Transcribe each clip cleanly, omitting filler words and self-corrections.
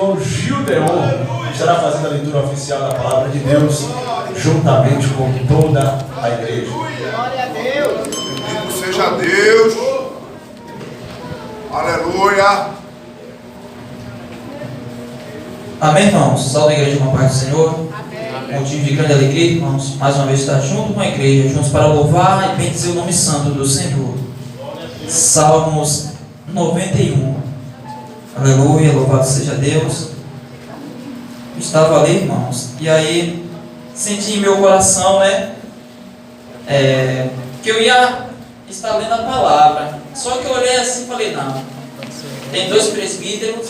irmão Gildeon estará fazendo a leitura oficial da palavra de Deus, juntamente com toda a igreja. Glória a Deus. Bendito seja Deus. Aleluia. Amém, irmãos? Salve a igreja com a paz do Senhor. Amém. Motivo de grande alegria, irmãos, mais uma vez estar junto com a igreja, juntos para louvar e bendizer o nome santo do Senhor. Salmos 91. Aleluia, louvado seja Deus. Estava ali, irmãos, e aí senti em meu coração, que eu ia estar lendo a palavra. Só que eu olhei assim e falei, não, tem dois presbíteros,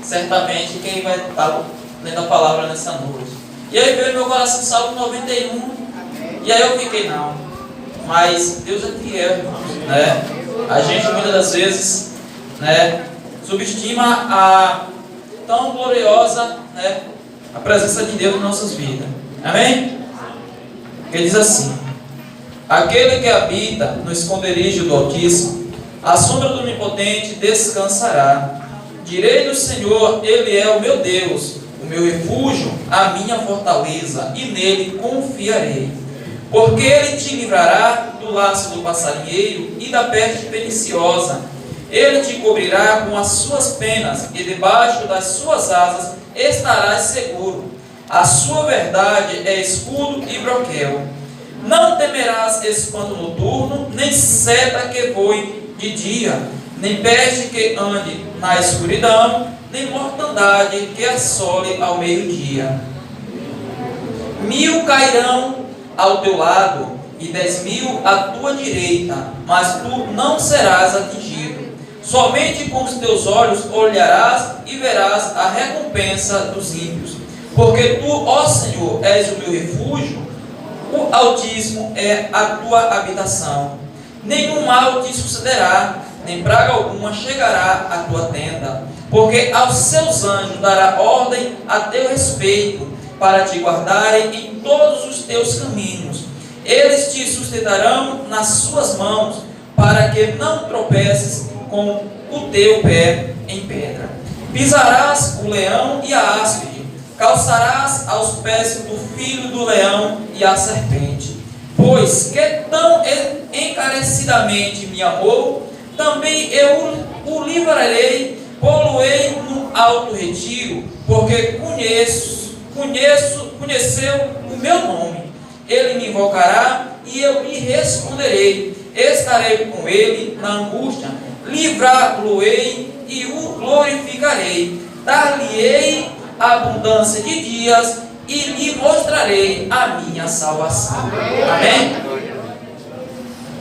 certamente quem vai estar lendo a palavra nessa noite. E aí veio meu coração Salmo 91, e aí eu fiquei, não, mas Deus é fiel, irmãos, A gente muitas das vezes, subestima a tão gloriosa, a presença de Deus em nossas vidas. Amém? Ele diz assim: aquele que habita no esconderijo do Altíssimo, à sombra do Onipotente descansará. Direi do Senhor, Ele é o meu Deus, o meu refúgio, a minha fortaleza, e nele confiarei. Porque Ele te livrará do laço do passarinheiro e da peste perniciosa. Ele te cobrirá com as suas penas, e debaixo das suas asas estarás seguro. A sua verdade é escudo e broquel. Não temerás espanto noturno, nem seta que voe de dia, nem peste que ande na escuridão, nem mortandade que assole ao meio-dia. 1000 cairão ao teu lado, e 10.000 à tua direita, mas tu não serás atingido. Somente com os teus olhos olharás e verás a recompensa dos ímpios. Porque tu, ó Senhor, és o meu refúgio, o Altíssimo é a tua habitação. Nenhum mal te sucederá, nem praga alguma chegará à tua tenda. Porque aos seus anjos dará ordem a teu respeito, para te guardarem em todos os teus caminhos. Eles te sustentarão nas suas mãos, para que não tropeces com o teu pé em pedra. Pisarás o leão e a áspide, calçarás aos pés do filho do leão e a serpente. Pois que tão encarecidamente me amou, também eu o livrarei, pô-lo-ei no alto retiro, porque conheceu o meu nome. Ele me invocará e eu lhe responderei. Estarei com ele na angústia, livrá-lo-ei e o glorificarei. Dar-lhe-ei abundância de dias e lhe mostrarei a minha salvação. Amém?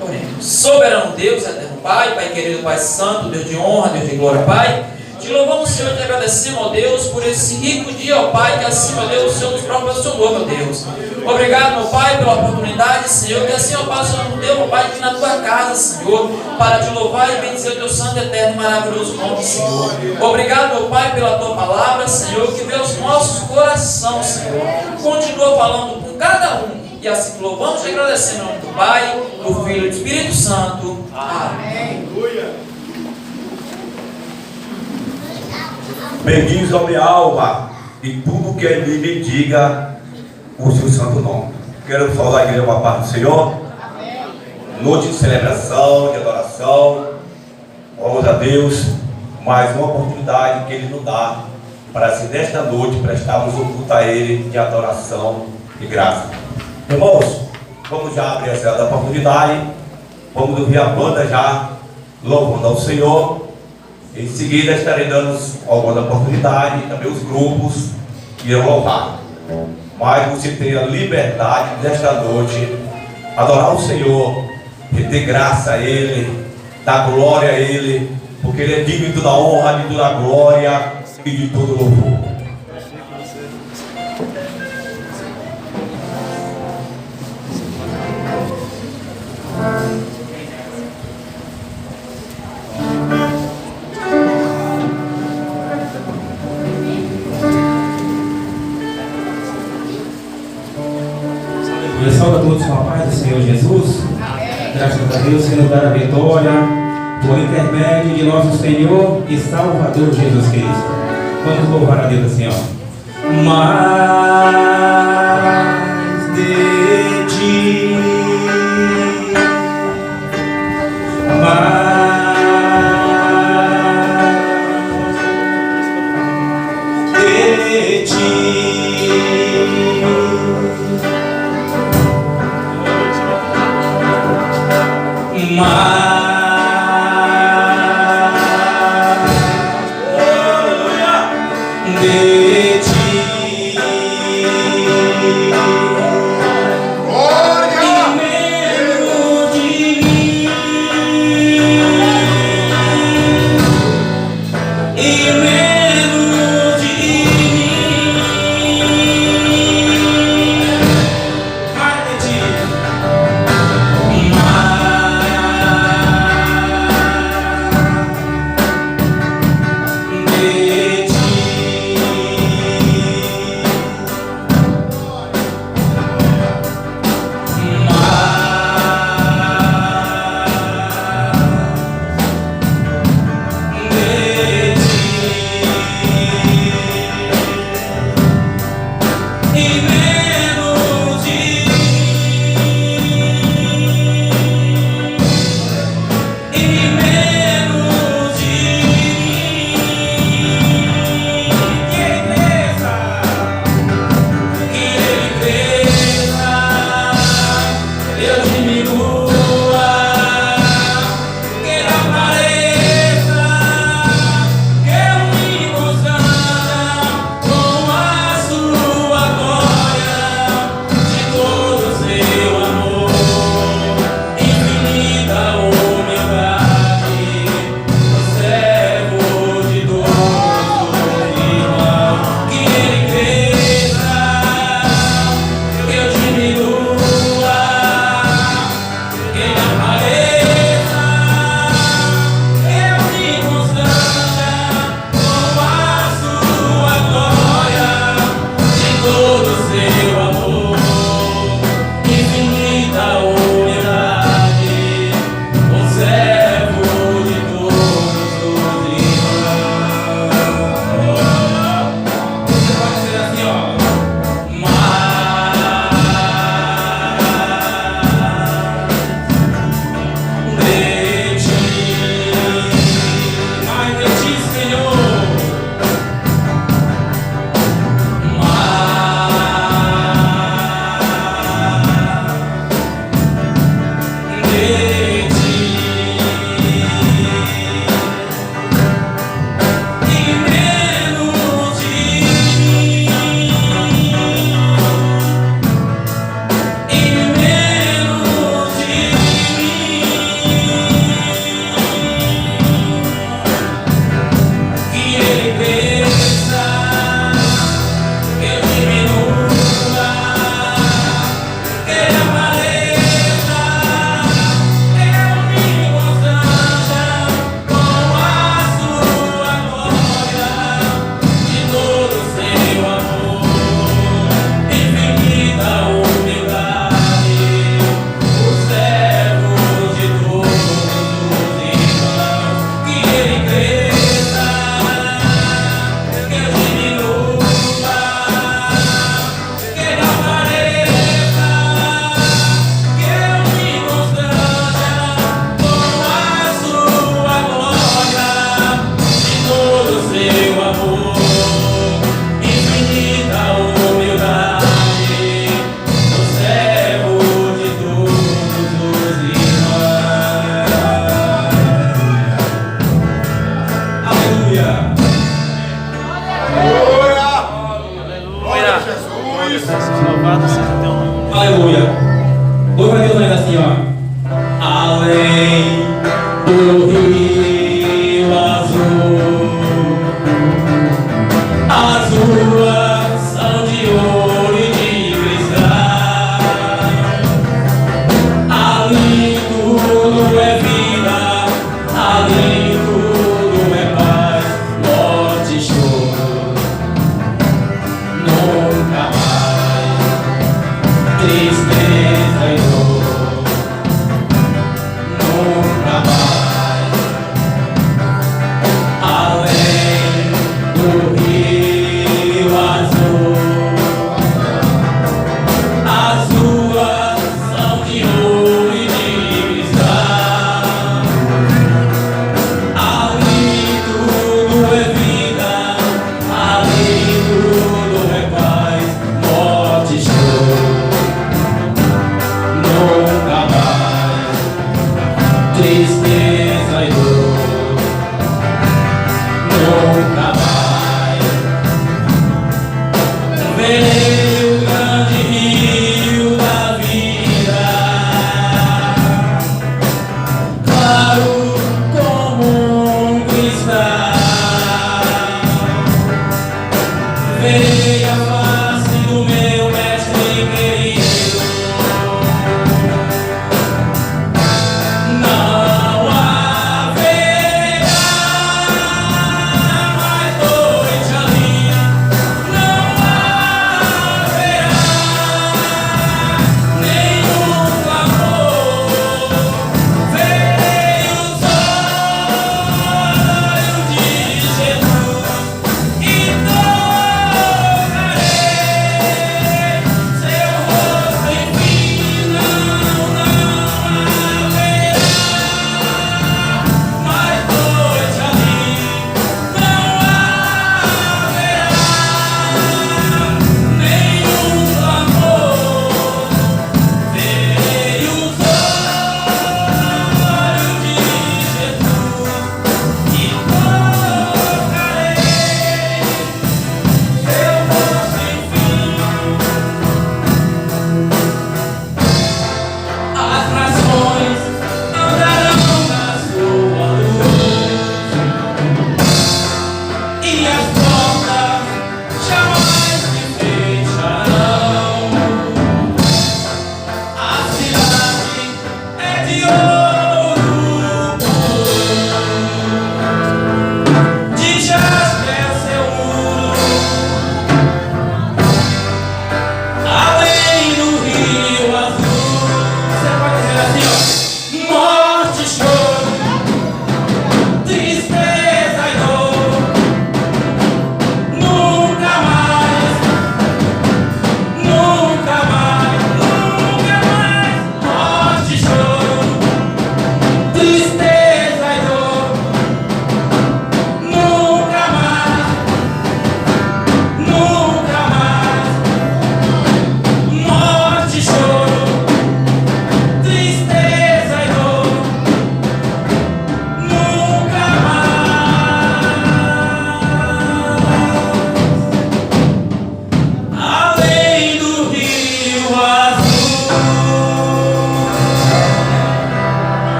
Oremos. Soberano Deus, eterno Pai, Pai querido, Pai santo, Deus de honra, Deus de glória, Pai, te louvamos, Senhor, e te agradecemos, ó Deus, por esse rico dia, ó Pai, que assim, ó Deus, o Senhor nos proporcionou, meu Deus. Obrigado, meu Pai, pela oportunidade, Senhor, que assim, ó Pai, o Senhor nos deu, meu Pai, aqui na tua casa, Senhor, para te louvar e bendizer o teu santo, eterno e maravilhoso nome, Senhor. Obrigado, meu Pai, pela tua palavra, Senhor, que veio aos nossos corações, Senhor. Continua falando com cada um. E assim te louvamos e agradecemos em nome do Pai, do Filho e do Espírito Santo. Amém. Bendiz a minha alma e tudo que em mim me diga o seu santo nome. Quero saudar a igreja com a paz do Senhor. Amém. Noite de celebração, de adoração. Vamos a Deus, mais uma oportunidade que Ele nos dá para, assim, nesta noite, prestarmos o culto a Ele de adoração e graça. Irmãos, vamos já abrir essa oportunidade. Vamos ouvir a banda já louvando ao Senhor. Em seguida estarei dando alguma oportunidade, também os grupos que irão louvar. Mas você tenha liberdade nesta noite, adorar o Senhor, render graça a Ele, dar glória a Ele, porque Ele é digno de toda a honra, de toda a glória e de todo o louvor. Salve a todos com a paz do Senhor Jesus. Amém. Graças a Deus que nos dá a vitória por intermédio de nosso Senhor e Salvador Jesus Cristo. Vamos louvar a Deus assim, ó. Mais de ti, mais de ti, Aleluia. Louva a Deus ainda assim, ó. Além do rio azul, as ruas são de ouro e de cristal. Ali tudo é vida, ali tudo é paz, morte e choro. Nunca mais tristeza e dor, nunca mais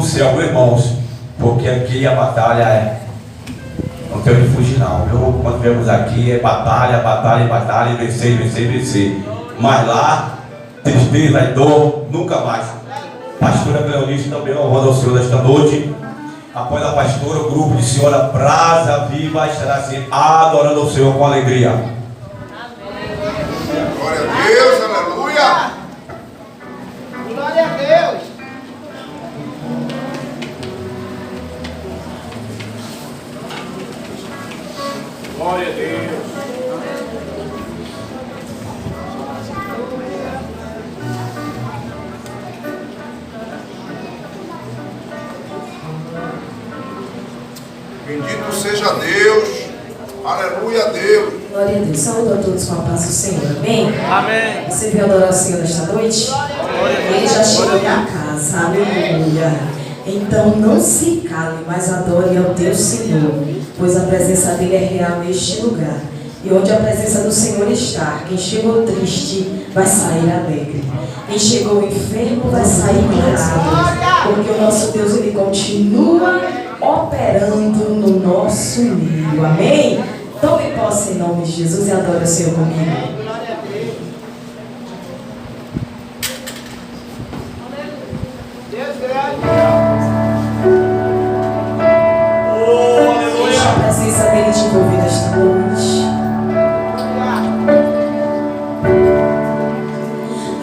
no céu, meus irmãos, porque aqui a batalha é. Não tem onde fugir não, viu? Quando viemos aqui é batalha, batalha, batalha, vencer, vencer, vencer. Mas lá, tristeza e dor, nunca mais. Pastora Cleonice também louvando ao Senhor nesta noite. Após a pastora, o grupo de Senhora Brasa Viva estará assim, adorando ao Senhor com alegria. Glória a Deus, aleluia. Glória a Deus. Glória a Deus. Bendito seja Deus. Aleluia a Deus. Glória a Deus. Saúdo a todos com a paz do Senhor. Amém? Amém. Você veio adorar o Senhor nesta noite? Ele já chegou na casa. Aleluia. Então não se cale, mas adore ao Deus Senhor, pois a presença dele é real neste lugar. E onde a presença do Senhor está, quem chegou triste vai sair alegre. Quem chegou enfermo vai sair curado. Porque o nosso Deus, ele continua operando no nosso meio. Amém? Tome posse em nome de Jesus e adore o Senhor comigo. Deus grande. Deixa a presença dele te envolver nesta noite.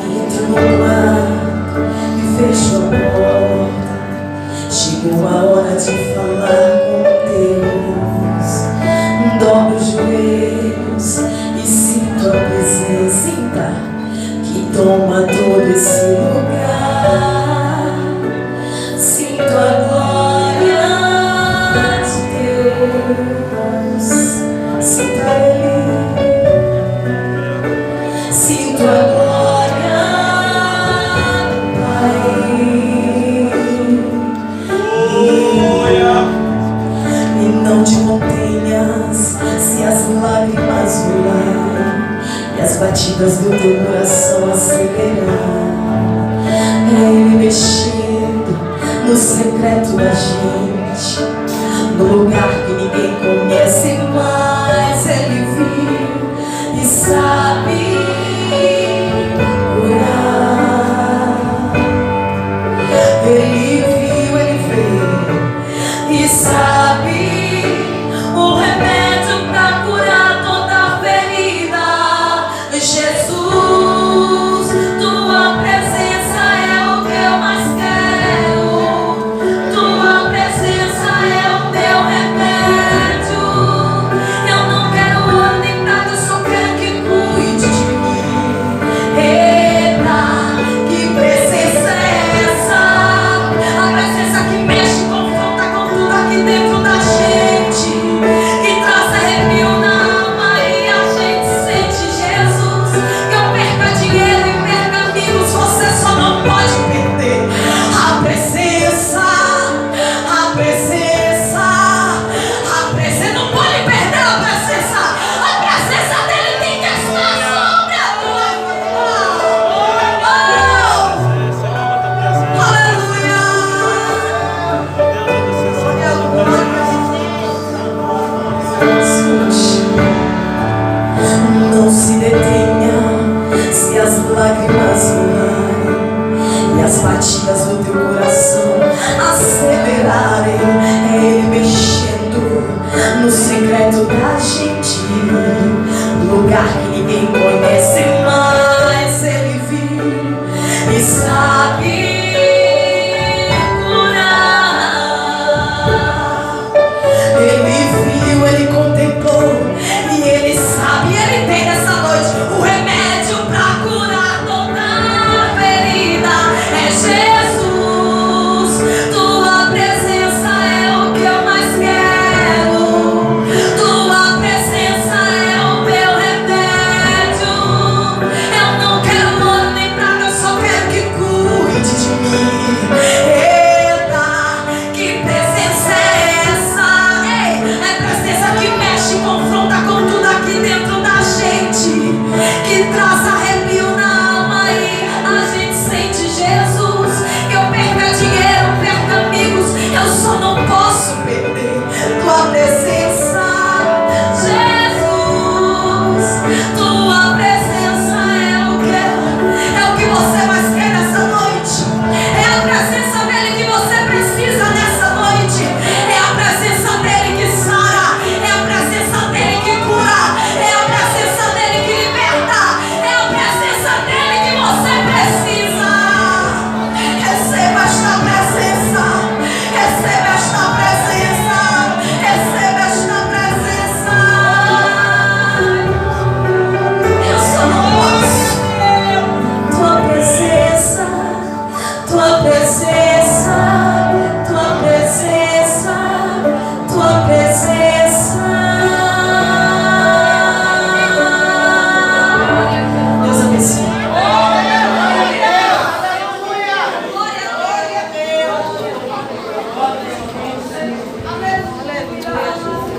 Entro no quarto e fecho a porta. Chegou a hora de falar com Deus. Dobro os joelhos e sinto a presença. Sinta que toma todo esse lugar. Sinto a glória de Deus. Sinta Ele. Sinto a glória do Pai. E não te contenhas se as lágrimas rolar e as batidas do teu coração acelerar. É Ele mexendo no secreto da gente, no lugar que ninguém conhece, mas Ele viu e sabe curar. Ele viu, Ele vê e sabe o remédio para curar toda ferida. Jesus, tua presença é o que eu mais quero. Tua presença é o meu remédio. Eu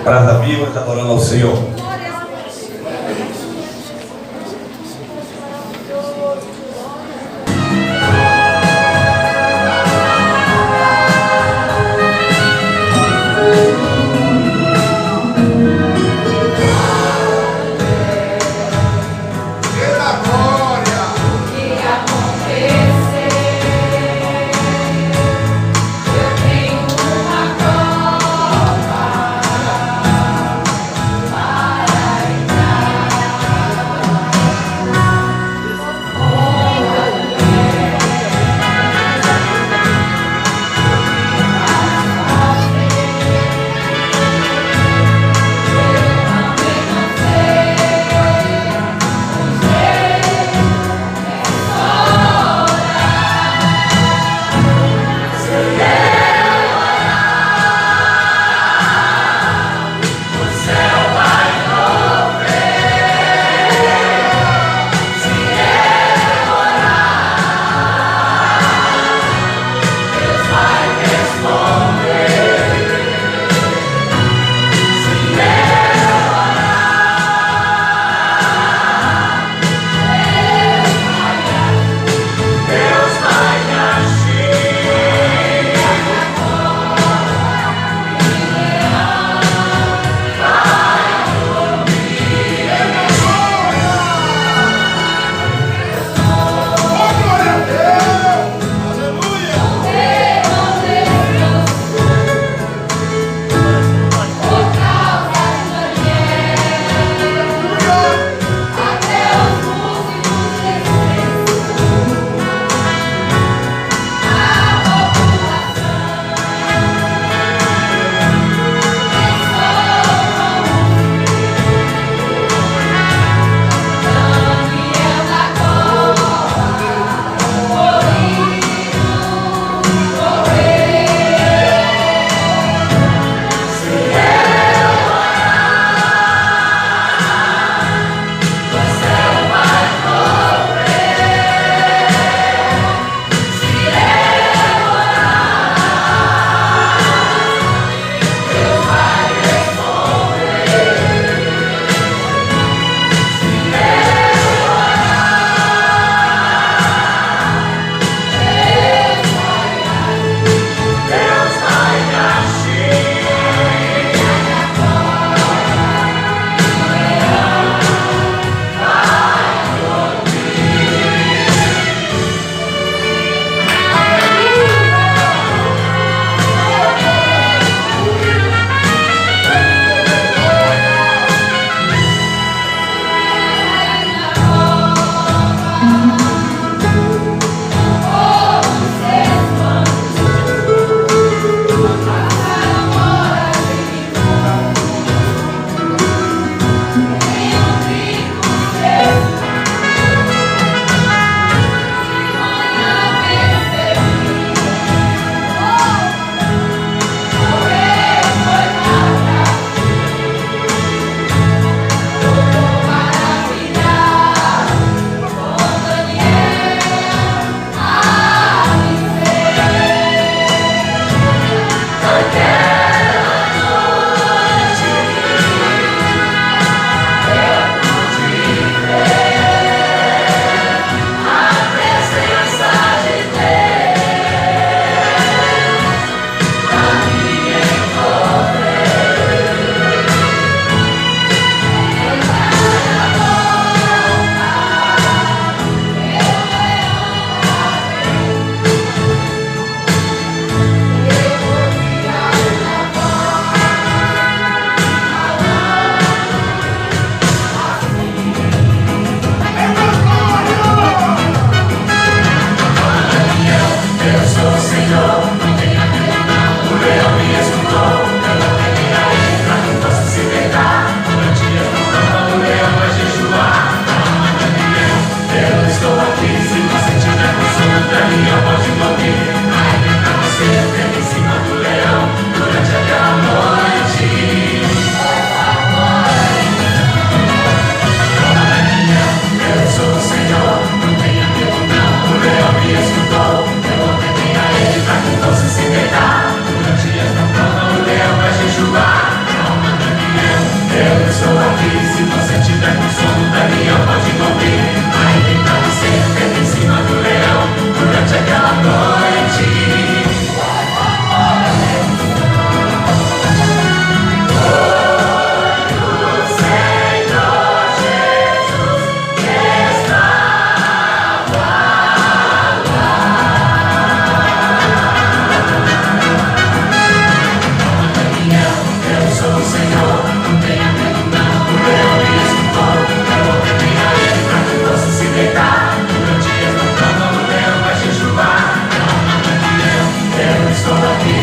Brasa vivas, adorando ao Senhor. Para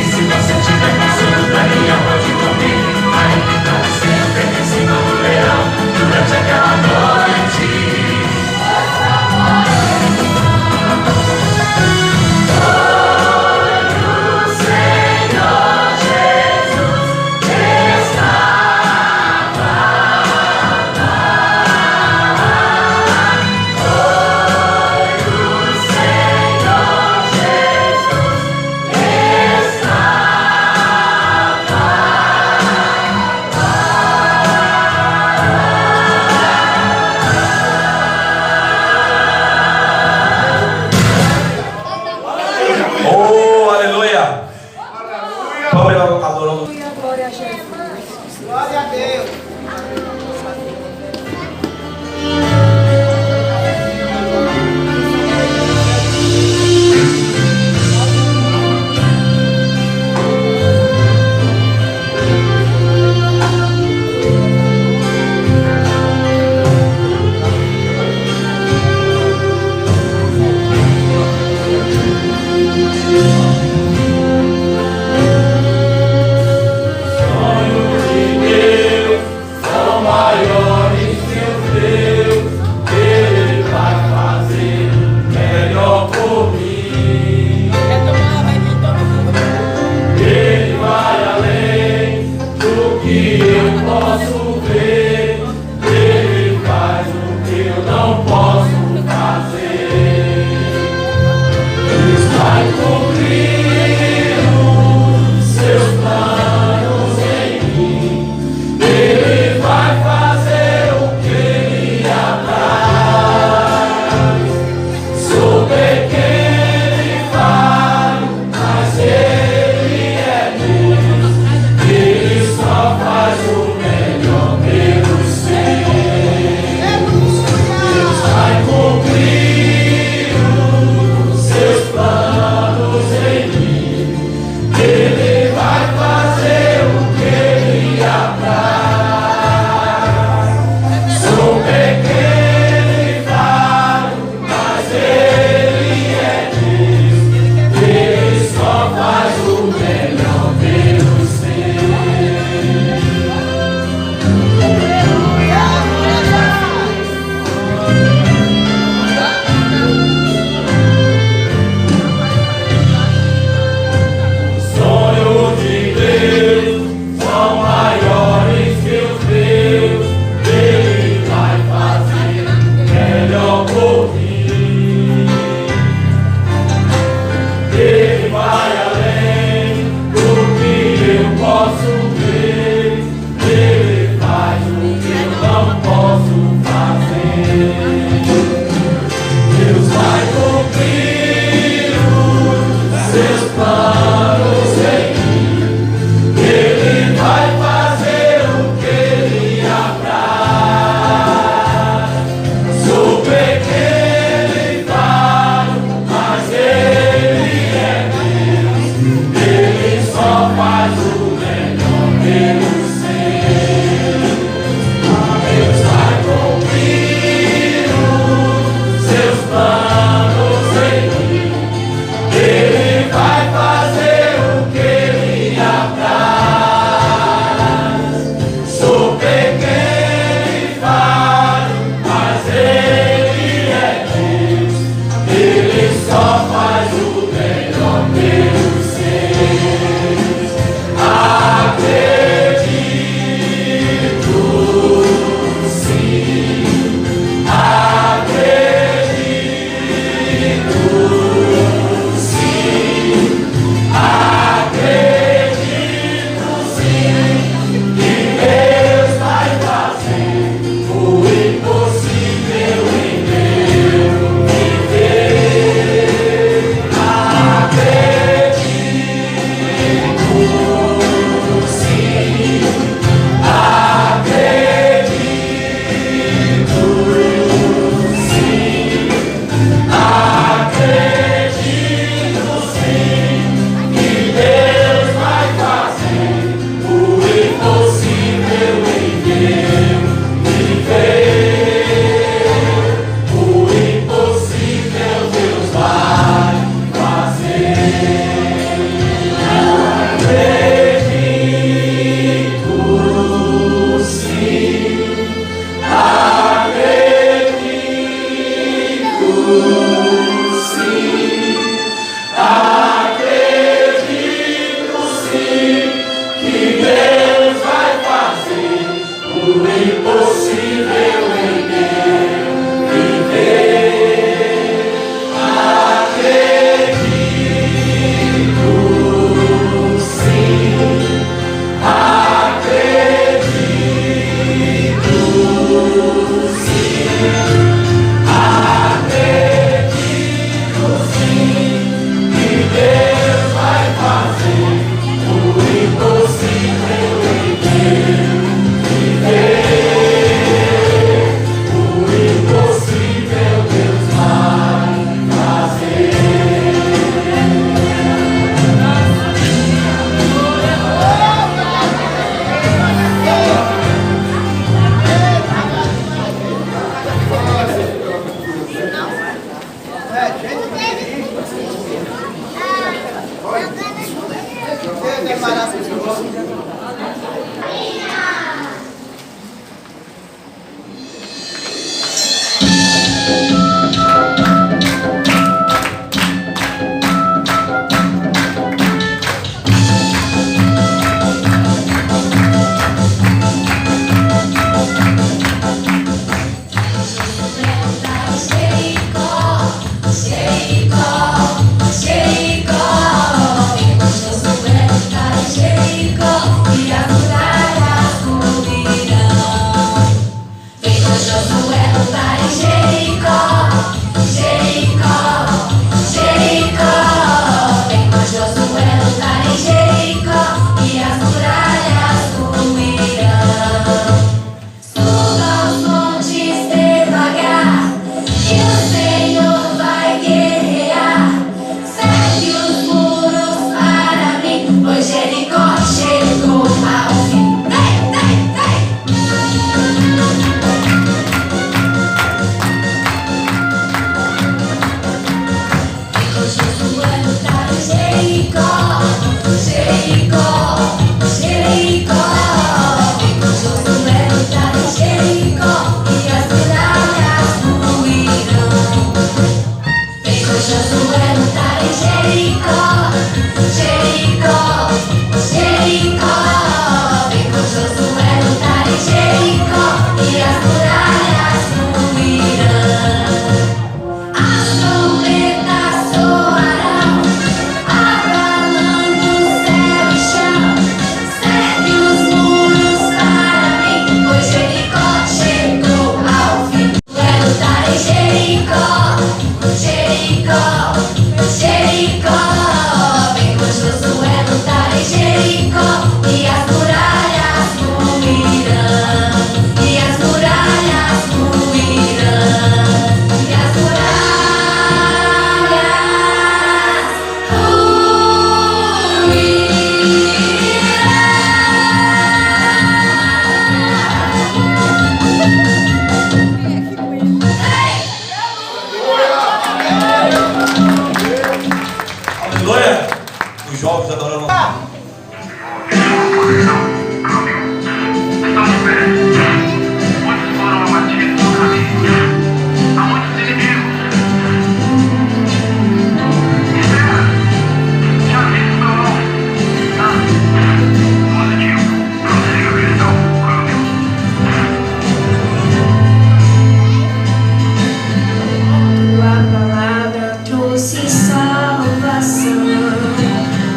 Se você tiver passando pra linha, pode comer. Ainda tá sempre em cima do leão durante aquela noite. Oh, aleluia! Pamela adorando. Glória a Deus. Sonho de Deus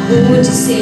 Proteção,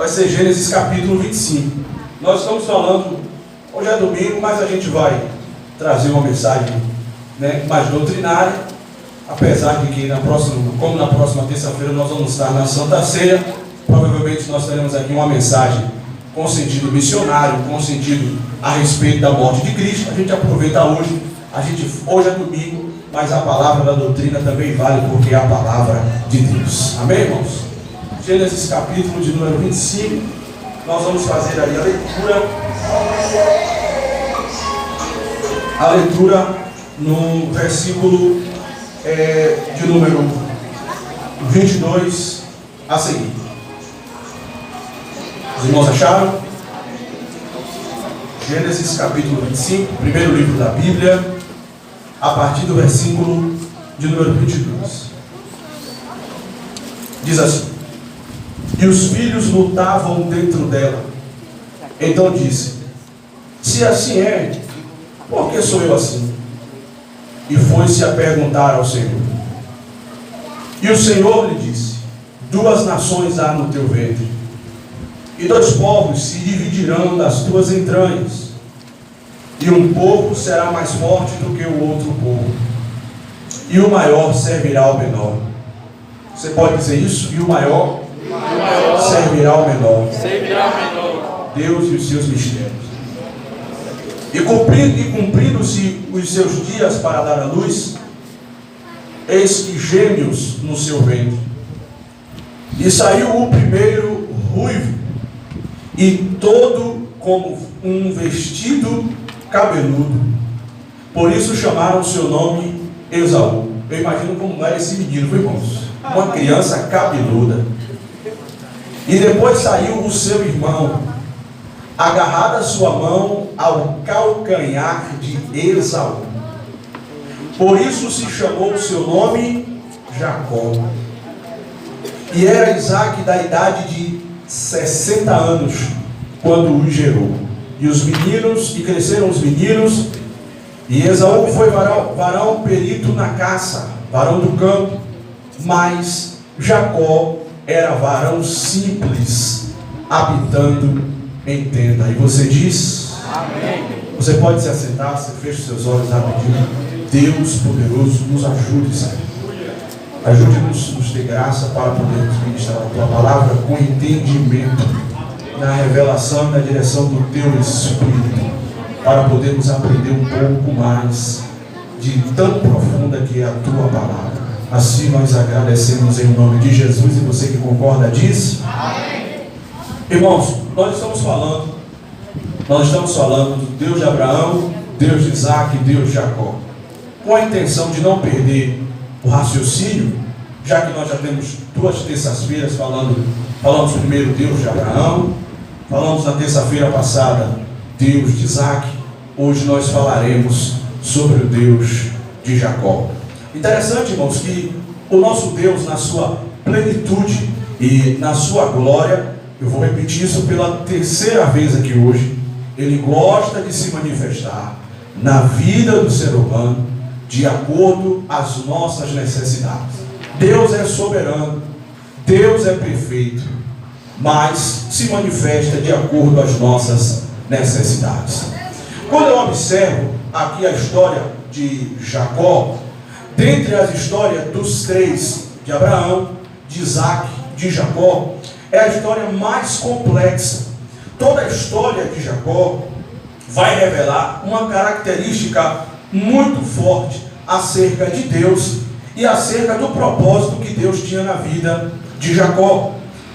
vai ser Gênesis capítulo 25. Nós estamos falando, hoje é domingo, mas a gente vai trazer uma mensagem, né, mais doutrinária, apesar de que na próxima terça-feira nós vamos estar na Santa Ceia, provavelmente nós teremos aqui uma mensagem com sentido missionário, com sentido a respeito da morte de Cristo. A gente aproveita hoje, hoje é domingo, mas a palavra da doutrina também vale, porque é a palavra de Deus. Amém, irmãos? Gênesis capítulo de número 25, nós vamos fazer aí a leitura no versículo de número 22 a seguir. Os irmãos acharam? Gênesis capítulo 25, primeiro livro da Bíblia, a partir do versículo de número 22. Diz assim: E os filhos lutavam dentro dela. Então disse: Se assim é, por que sou eu assim? E foi-se a perguntar ao Senhor. E o Senhor lhe disse: 2 nações há no teu ventre, e 2 povos se dividirão das tuas entranhas, e um povo será mais forte do que o outro povo, e o maior servirá ao menor. Você pode dizer isso? E o maior servirá ao menor. Deus e os seus mistérios. E cumprindo-se os seus dias para dar à luz, eis que gêmeos no seu ventre. E saiu o primeiro ruivo, e todo como um vestido cabeludo. Por isso chamaram o seu nome Esaú. Eu imagino como era esse menino, viu, irmãos? Uma criança cabeluda. E depois saiu o seu irmão, agarrada a sua mão ao calcanhar de Esaú. Por isso se chamou o seu nome Jacó. E era Isaque da idade de 60 anos quando o gerou. E cresceram os meninos, e Esaú foi varão perito na caça, varão do campo, mas Jacó era varão simples, habitando em tenda. E você diz? Amém. Você pode se assentar, você fecha os seus olhos rapidinho. Deus poderoso, nos ajude, Senhor. Ajude-nos, nos dê graça para podermos ministrar a Tua palavra com entendimento, na revelação e na direção do Teu Espírito, para podermos aprender um pouco mais de tão profunda que é a Tua palavra. Assim nós agradecemos em nome de Jesus, e você que concorda diz? Amém. Irmãos, nós estamos falando do Deus de Abraão, Deus de Isaque e Deus de Jacó, com a intenção de não perder o raciocínio, já que nós já temos 2 terças-feiras falamos primeiro Deus de Abraão, falamos na terça-feira passada Deus de Isaque, hoje nós falaremos sobre o Deus de Jacó. Interessante, irmãos, que o nosso Deus, na sua plenitude e na sua glória, eu vou repetir isso pela 3ª vez aqui hoje, Ele gosta de se manifestar na vida do ser humano de acordo às nossas necessidades. Deus é soberano, Deus é perfeito, mas se manifesta de acordo às nossas necessidades. Quando eu observo aqui a história de Jacó, dentre as histórias dos 3, de Abraão, de Isaque, de Jacó, é a história mais complexa. Toda a história de Jacó vai revelar uma característica muito forte acerca de Deus e acerca do propósito que Deus tinha na vida de Jacó.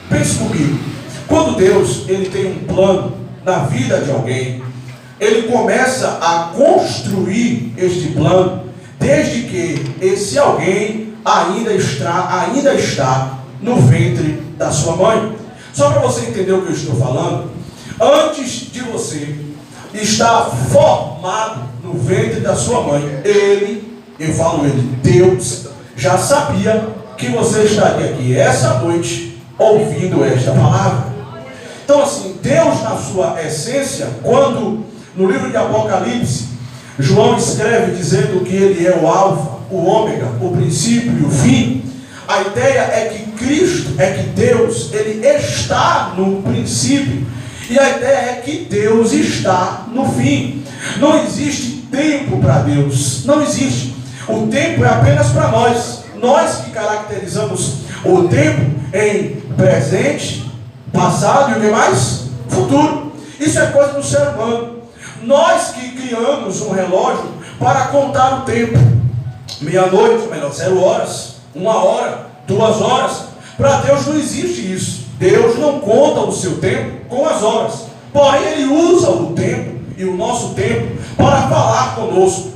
Pense comigo, quando Deus ele tem um plano na vida de alguém, Ele começa a construir este plano desde que esse alguém ainda está no ventre da sua mãe. Só para você entender o que eu estou falando, antes de você estar formado no ventre da sua mãe, Deus já sabia que você estaria aqui essa noite ouvindo esta palavra. Então assim, Deus na sua essência, quando no livro de Apocalipse, João escreve dizendo que Ele é o alfa, o ômega, o princípio e o fim, a ideia é que Cristo é que Deus, ele está no princípio. E a ideia é que Deus está no fim. Não existe tempo para Deus. Não existe. O tempo é apenas para nós. Nós que caracterizamos o tempo em presente, passado e o que mais? Futuro. Isso é coisa do ser humano. Nós que criamos um relógio para contar o tempo. Meia-noite, melhor, 0 horas, 1 hora, 2 horas. Para Deus não existe isso. Deus não conta o seu tempo com as horas. Porém, Ele usa o tempo e o nosso tempo para falar conosco.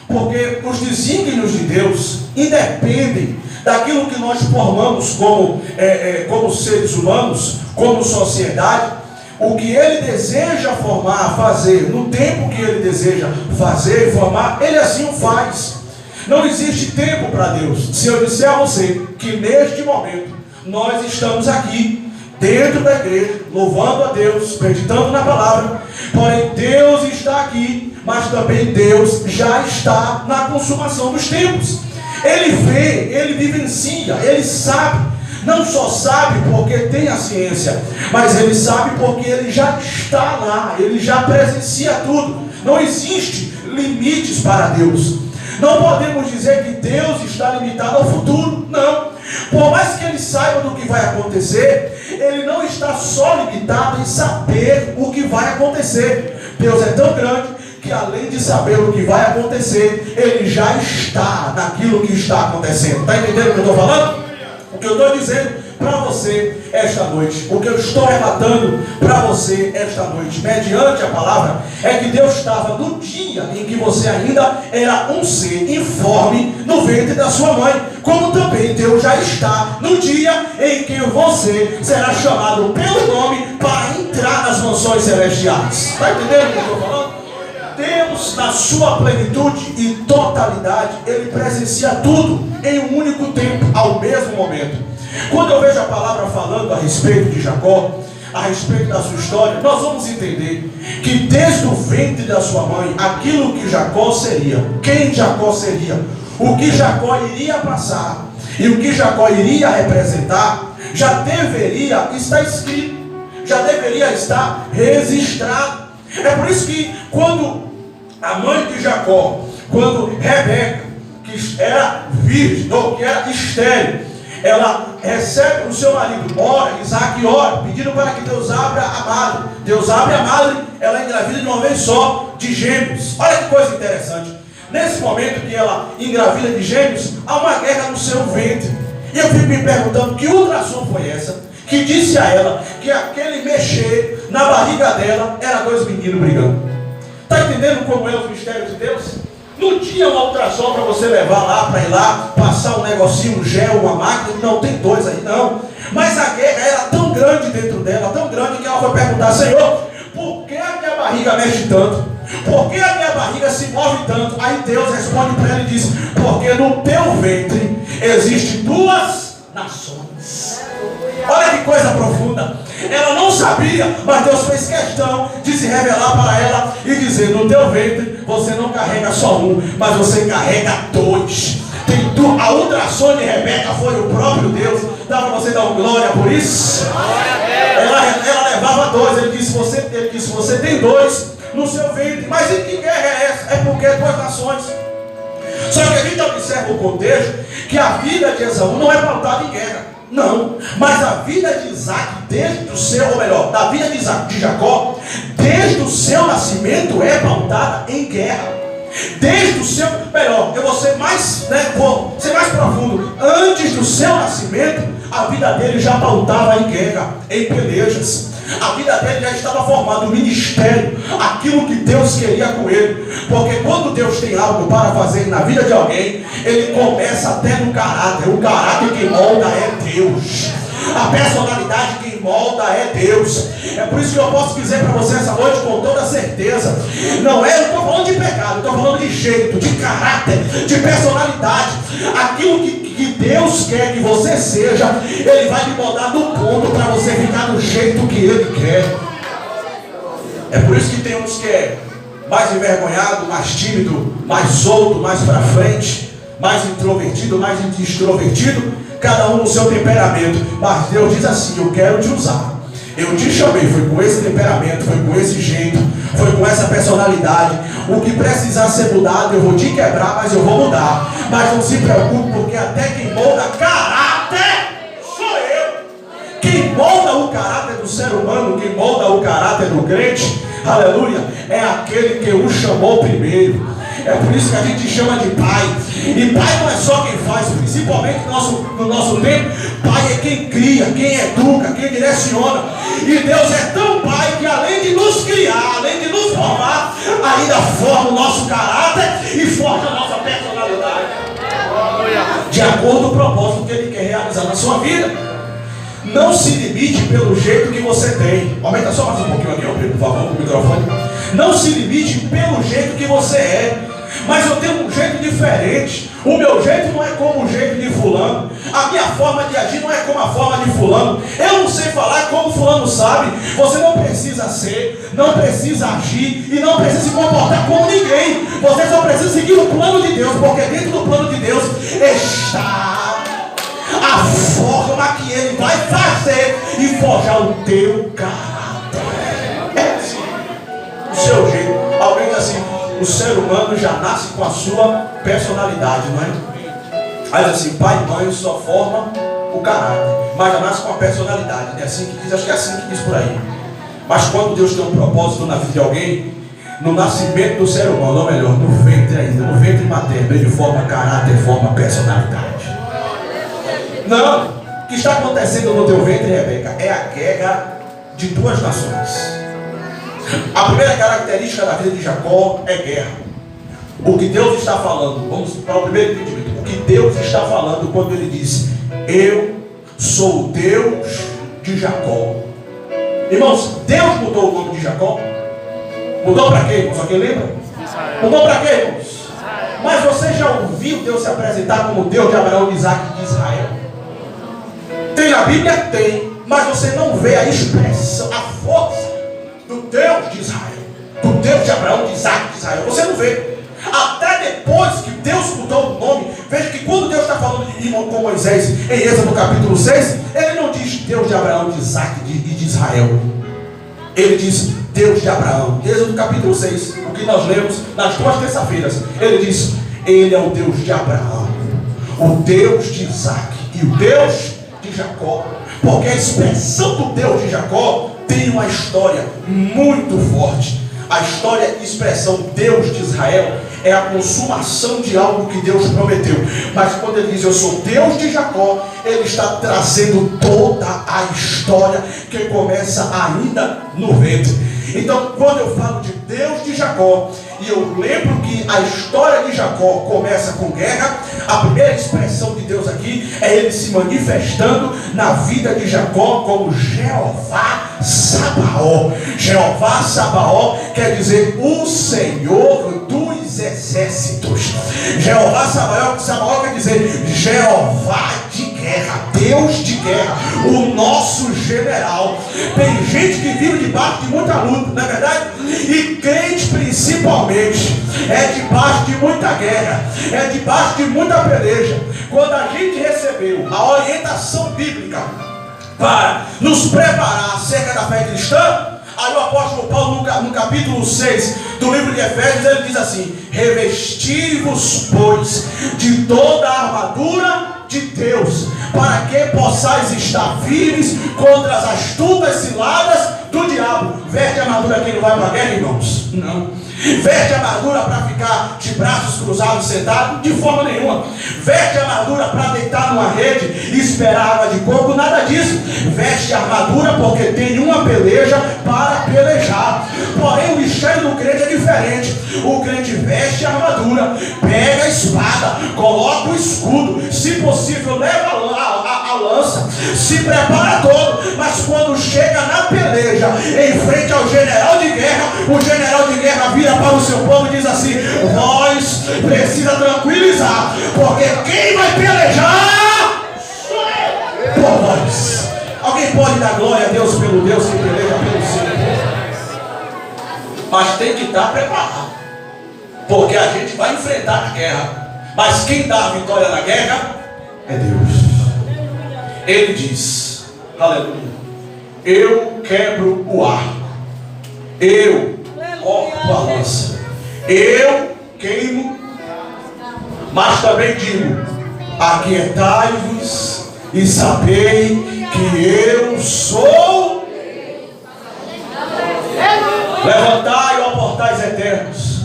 Porque os desígnios de Deus independem daquilo que nós formamos como seres humanos, como sociedade. O que Ele deseja formar, fazer, no tempo que Ele deseja fazer e formar, Ele assim o faz. Não existe tempo para Deus. Se eu disser a você que neste momento nós estamos aqui dentro da igreja, louvando a Deus, meditando na palavra, porém Deus está aqui, mas também Deus já está na consumação dos tempos. Ele vê, Ele vivencia, Ele sabe. Não só sabe porque tem a ciência, mas Ele sabe porque Ele já está lá, Ele já presencia tudo. Não existe limites para Deus. Não podemos dizer que Deus está limitado ao futuro, não. Por mais que Ele saiba do que vai acontecer, Ele não está só limitado em saber o que vai acontecer. Deus é tão grande que além de saber o que vai acontecer, Ele já está naquilo que está acontecendo. Está entendendo o que eu estou falando? O que eu estou dizendo para você esta noite, o que eu estou relatando para você esta noite, mediante a palavra, é que Deus estava no dia em que você ainda era um ser informe no ventre da sua mãe, como também Deus já está no dia em que você será chamado pelo nome para entrar nas mansões celestiais. Está entendendo o que eu estou falando? Deus, na sua plenitude e totalidade, Ele presencia tudo em um único tempo, ao mesmo momento. Quando eu vejo a palavra falando a respeito de Jacó, a respeito da sua história, nós vamos entender que desde o ventre da sua mãe, aquilo que Jacó seria, quem Jacó seria, o que Jacó iria passar e o que Jacó iria representar, já deveria estar escrito, já deveria estar registrado. É por isso que quando a mãe de Jacó, quando Rebeca, que era virgem, ou que era estéril, ela recebe o seu marido, ora, Isaac ora, pedindo para que Deus abra a madre. Deus abre a madre, ela engravida de uma vez só de gêmeos. Olha que coisa interessante. Nesse momento que ela engravida de gêmeos, há uma guerra no seu ventre. E eu fico me perguntando que ultrassom foi essa, que disse a ela que aquele mexer na barriga dela era 2 meninos brigando. Está entendendo como é os mistérios de Deus? Não tinha um ultrassom para você levar lá, para ir lá, passar um negocinho, um gel, uma máquina, não tem 2 aí não. Mas a guerra era tão grande dentro dela, tão grande que ela foi perguntar: Senhor, por que a minha barriga mexe tanto? Por que a minha barriga se move tanto? Aí Deus responde para ela e diz: porque no teu ventre existem 2 nações. Olha que coisa profunda. Ela não sabia, mas Deus fez questão de se revelar para ela e dizer: no teu ventre você não carrega só 1, mas você carrega 2. A ultrassom de Rebeca foi o próprio Deus. Dá para você dar uma glória por isso? Ela levava 2. Ele disse: você tem 2 no seu ventre. Mas em que guerra é essa? É porque é 2 nações. Só que a gente observa o contexto que a vida de Esaú não é pautada em guerra. Não, mas a vida de Isaac, desde o seu, ou melhor, da vida de Jacó, desde o seu nascimento é pautada em guerra. Desde o seu, melhor, eu vou ser mais, vou ser mais profundo. Antes do seu nascimento, a vida dele já pautava em guerra, em pelejas. A vida dele já estava formada, o ministério, aquilo que Deus queria com ele. Porque quando Deus tem algo para fazer na vida de alguém, ele começa até no caráter. O caráter que molda é Deus. A personalidade que molda é Deus. É por isso que eu posso dizer para você essa noite com toda certeza: não estou falando de pecado, estou falando de jeito, de caráter, de personalidade. Aquilo que Deus quer que você seja, Ele vai lhe moldar no ponto para você ficar do jeito que Ele quer. É por isso que tem uns que é mais envergonhado, mais tímido, mais solto, mais para frente, mais introvertido, mais extrovertido. cada um no seu temperamento, mas Deus diz assim: eu quero te usar. Eu te chamei, foi com esse temperamento, foi com esse jeito, foi com essa personalidade. O que precisar ser mudado, eu vou te quebrar, mas eu vou mudar. Mas não se preocupe, porque até quem molda caráter sou eu. Quem molda o caráter do ser humano, quem molda o caráter do crente, aleluia, é aquele que o chamou primeiro. É por isso que a gente chama de pai. E pai não é só quem faz, principalmente no nosso tempo. Pai é quem cria, quem educa, quem direciona. E Deus é tão pai que além de nos criar, além de nos formar, ainda forma o nosso caráter e forja a nossa personalidade, de acordo com o propósito que Ele quer realizar na sua vida. Não se limite pelo jeito que você tem. Aumenta só mais um pouquinho aqui, por favor, com o microfone. Não se limite pelo jeito que você é. Mas eu tenho um jeito diferente. O meu jeito não é como o jeito de fulano. A minha forma de agir não é como a forma de fulano. Eu não sei falar como fulano sabe. Você não precisa ser, não precisa agir e não precisa se comportar como ninguém. Você só precisa seguir o plano de Deus, porque dentro do plano de Deus está a forma que Ele vai fazer e forjar o teu caráter. É assim, o seu jeito. Alguém diz assim: o ser humano já nasce com a sua personalidade, não é? Mas assim, pai e mãe só formam o caráter, mas já nasce com a personalidade, não é assim que diz? Acho que é assim que diz por aí. Mas quando Deus tem um propósito na vida de alguém, no nascimento do ser humano, ou melhor, no ventre ainda, no ventre materno, ele forma caráter, forma personalidade. Não, o que está acontecendo no teu ventre, Rebeca, é a guerra de duas nações. A primeira característica da vida de Jacó é guerra. O que Deus está falando, vamos para o primeiro entendimento. O que Deus está falando quando Ele diz: eu sou o Deus de Jacó. Irmãos, Deus mudou o nome de Jacó? Mudou para quê, irmãos? Alguém lembra? Mudou para quê, irmãos? Mas você já ouviu Deus se apresentar como Deus de Abraão, de Isaac e de Israel? Tem na Bíblia? Tem. Mas você não vê a expressão, a força do Deus de Israel, do Deus de Abraão, de Isaac, de Israel. Você não vê. Até depois que Deus mudou o nome, veja que quando Deus está falando de irmão com Moisés, em Êxodo capítulo 6, Ele não diz Deus de Abraão, de Isaac e de Israel. Ele diz Deus de Abraão. Êxodo capítulo 6, o que nós lemos nas 2 terças-feiras. Ele diz: Ele é o Deus de Abraão, o Deus de Isaac e o Deus de Jacó. Porque a expressão do Deus de Jacó tem uma história muito forte. A história e expressão Deus de Israel é a consumação de algo que Deus prometeu. Mas quando Ele diz eu sou Deus de Jacó, Ele está trazendo toda a história que começa ainda no ventre. Então, quando eu falo de Deus de Jacó, e eu lembro que a história de Jacó começa com guerra, a primeira expressão de Deus aqui é Ele se manifestando na vida de Jacó como Jeová Sabaó. Jeová Sabaó quer dizer o Senhor dos exércitos. Jeová Sabaó quer dizer Jeová de guerra, Deus de guerra, o nosso general. Tem gente que vive debaixo de muita luta, não é verdade? E crente principalmente é debaixo de muita guerra, é debaixo de muita peleja. Quando a gente recebeu a orientação bíblica para nos preparar acerca da fé cristã, aí o apóstolo Paulo no capítulo 6 do livro de Efésios, ele diz assim: revesti-vos, pois, de toda a armadura de Deus, para que possais estar firmes contra as astutas ciladas do diabo. Veste a armadura quem não vai para a guerra, irmãos? Não. Veste a armadura para ficar de braços cruzados sentado? De forma nenhuma. Veste a armadura para deitar numa rede e esperar água de coco? Nada disso. Veste a armadura porque tem uma peleja para pelejar. Porém o mistério do crente é diferente. O crente veste a armadura, pega a espada, coloca o escudo, se possível leva a lança, se prepara todo, mas quando chega na peleja, em frente ao general de guerra, o general de guerra vira para o seu povo e diz assim: nós precisa tranquilizar, porque quem vai pelejar sou eu por nós. Alguém pode dar glória a Deus pelo Deus que peleja pelo Senhor? Mas tem que estar preparado, porque a gente vai enfrentar a guerra. Mas quem dá a vitória na guerra é Deus. ele diz, aleluia, eu quebro o arco, eu corto a lança, eu queimo, mas também digo, aquietai-vos e sabei que eu sou. Levantai, ó portais eternos,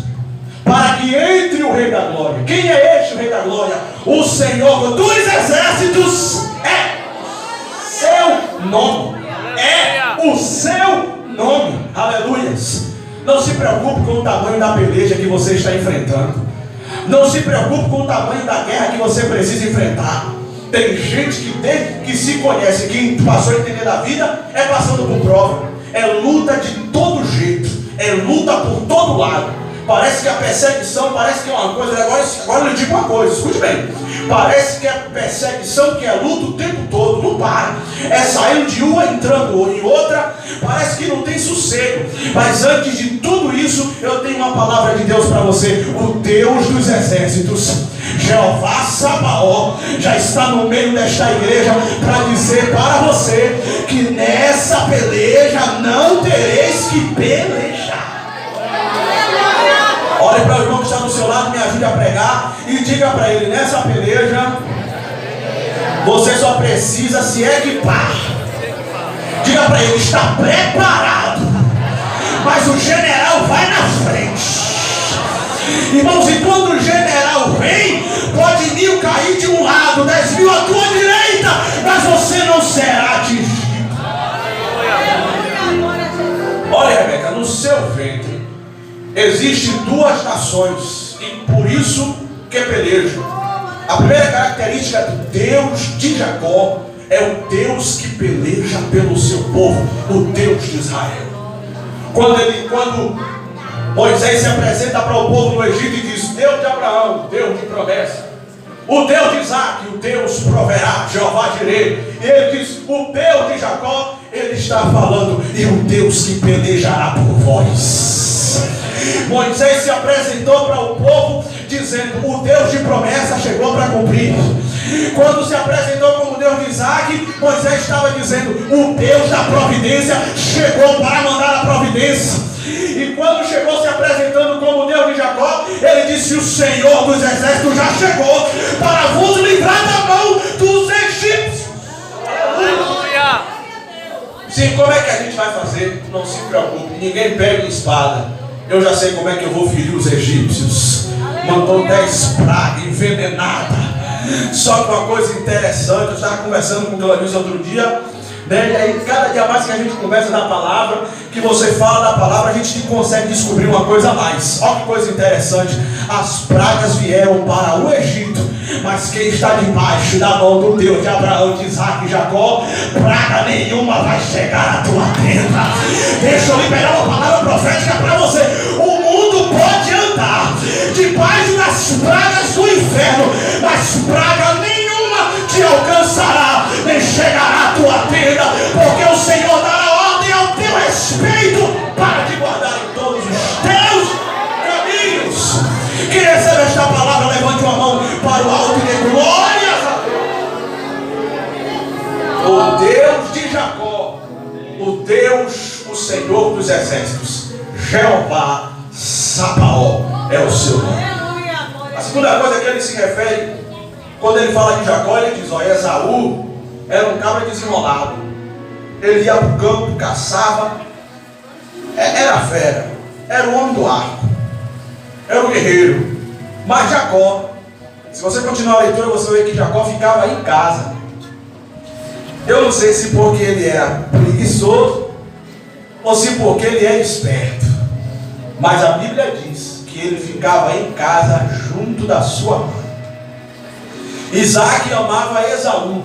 para que entre o Rei da Glória. Quem é este o Rei da Glória? O Senhor dos Exércitos. É seu nome. É o seu nome. Aleluias. Não se preocupe com o tamanho da peleja que você está enfrentando. Não se preocupe com o tamanho da guerra que você precisa enfrentar. Tem gente que desde que se conhece, quem passou a entender da vida, é passando por prova. É luta de todo jeito. É luta por todo lado. Parece que a perseguição parece que é uma coisa. Agora eu lhe digo uma coisa, escute bem. Parece que a perseguição, que é luta o tempo todo, não para. É saindo de uma, entrando em outra. Parece que não tem sossego. Mas antes de tudo isso, eu tenho uma palavra de Deus para você. O Deus dos exércitos, Jeová Sabaó, já está no meio desta igreja para dizer para você que nessa peleja não tereis que pelejar. Olhe para o irmão que está do seu lado, me ajude a pregar e diga para ele: nessa peleja você só precisa se equipar. Diga para ele: está preparado, mas o general vai na frente. Irmãos, e quando o general vem, pode 1000 cair de um lado, 10.000 à tua direita, mas você não será atingido. Olha, Rebeca, no seu ventre existem 2 nações, e por isso que pelejam. A primeira característica do Deus de Jacó é o Deus que peleja pelo seu povo, o Deus de Israel. Quando Moisés se apresenta para o povo do Egito e diz: Deus de Abraão, Deus de promessa, o Deus de Isaac, o Deus proverá, Jeová Jireh. E ele diz: o Deus de Jacó. Ele está falando: e o Deus que pelejará por vós. Moisés se apresentou para o povo dizendo: o Deus de promessa chegou para cumprir. Quando se apresentou como Deus de Isaac, Moisés estava dizendo: o Deus da providência chegou para mandar a providência. E quando chegou se apresentando como Deus de Jacó, ele disse: o Senhor dos exércitos já chegou para vos livrar da mão dos egípcios. Aleluia! Sim, como é que a gente vai fazer? Não se preocupe, ninguém pega espada. Eu já sei como é que eu vou ferir os egípcios. Mandou 10 pragas envenenadas. Só que uma coisa interessante, eu estava conversando com o Clarice outro dia, né? E aí cada dia mais que a gente conversa da palavra, que você fala da palavra, a gente consegue descobrir uma coisa a mais. Olha que coisa interessante. As pragas vieram para o Egito, mas quem está debaixo da mão do Deus de Abraão, de Isaac e Jacó, praga nenhuma vai chegar à tua tenda. Deixa eu liberar uma palavra profética para você. O mundo pode andar debaixo das pragas do inferno, mas praga nenhuma te alcançará, nem chegará à tua tenda, porque o Senhor dará ordem ao teu respeito para te guardar em todos os teus caminhos. Quem recebe esta palavra, levante uma mão para o alto e dê glórias a Deus. O Deus de Jacó, o Deus, o Senhor dos exércitos, Jeová Sabaó é o seu nome. A segunda coisa que ele se refere, quando ele fala de Jacó, ele diz: olha, Esaú era um cabra desenrolado. Ele ia para o campo, caçava, era fera, era o homem do arco, era o guerreiro. Mas Jacó, se você continuar a leitura, você vai ver que Jacó ficava em casa. Eu não sei se porque ele era preguiçoso ou se porque ele é esperto, mas a Bíblia diz que ele ficava em casa junto da sua mãe. Isaac amava Esaú,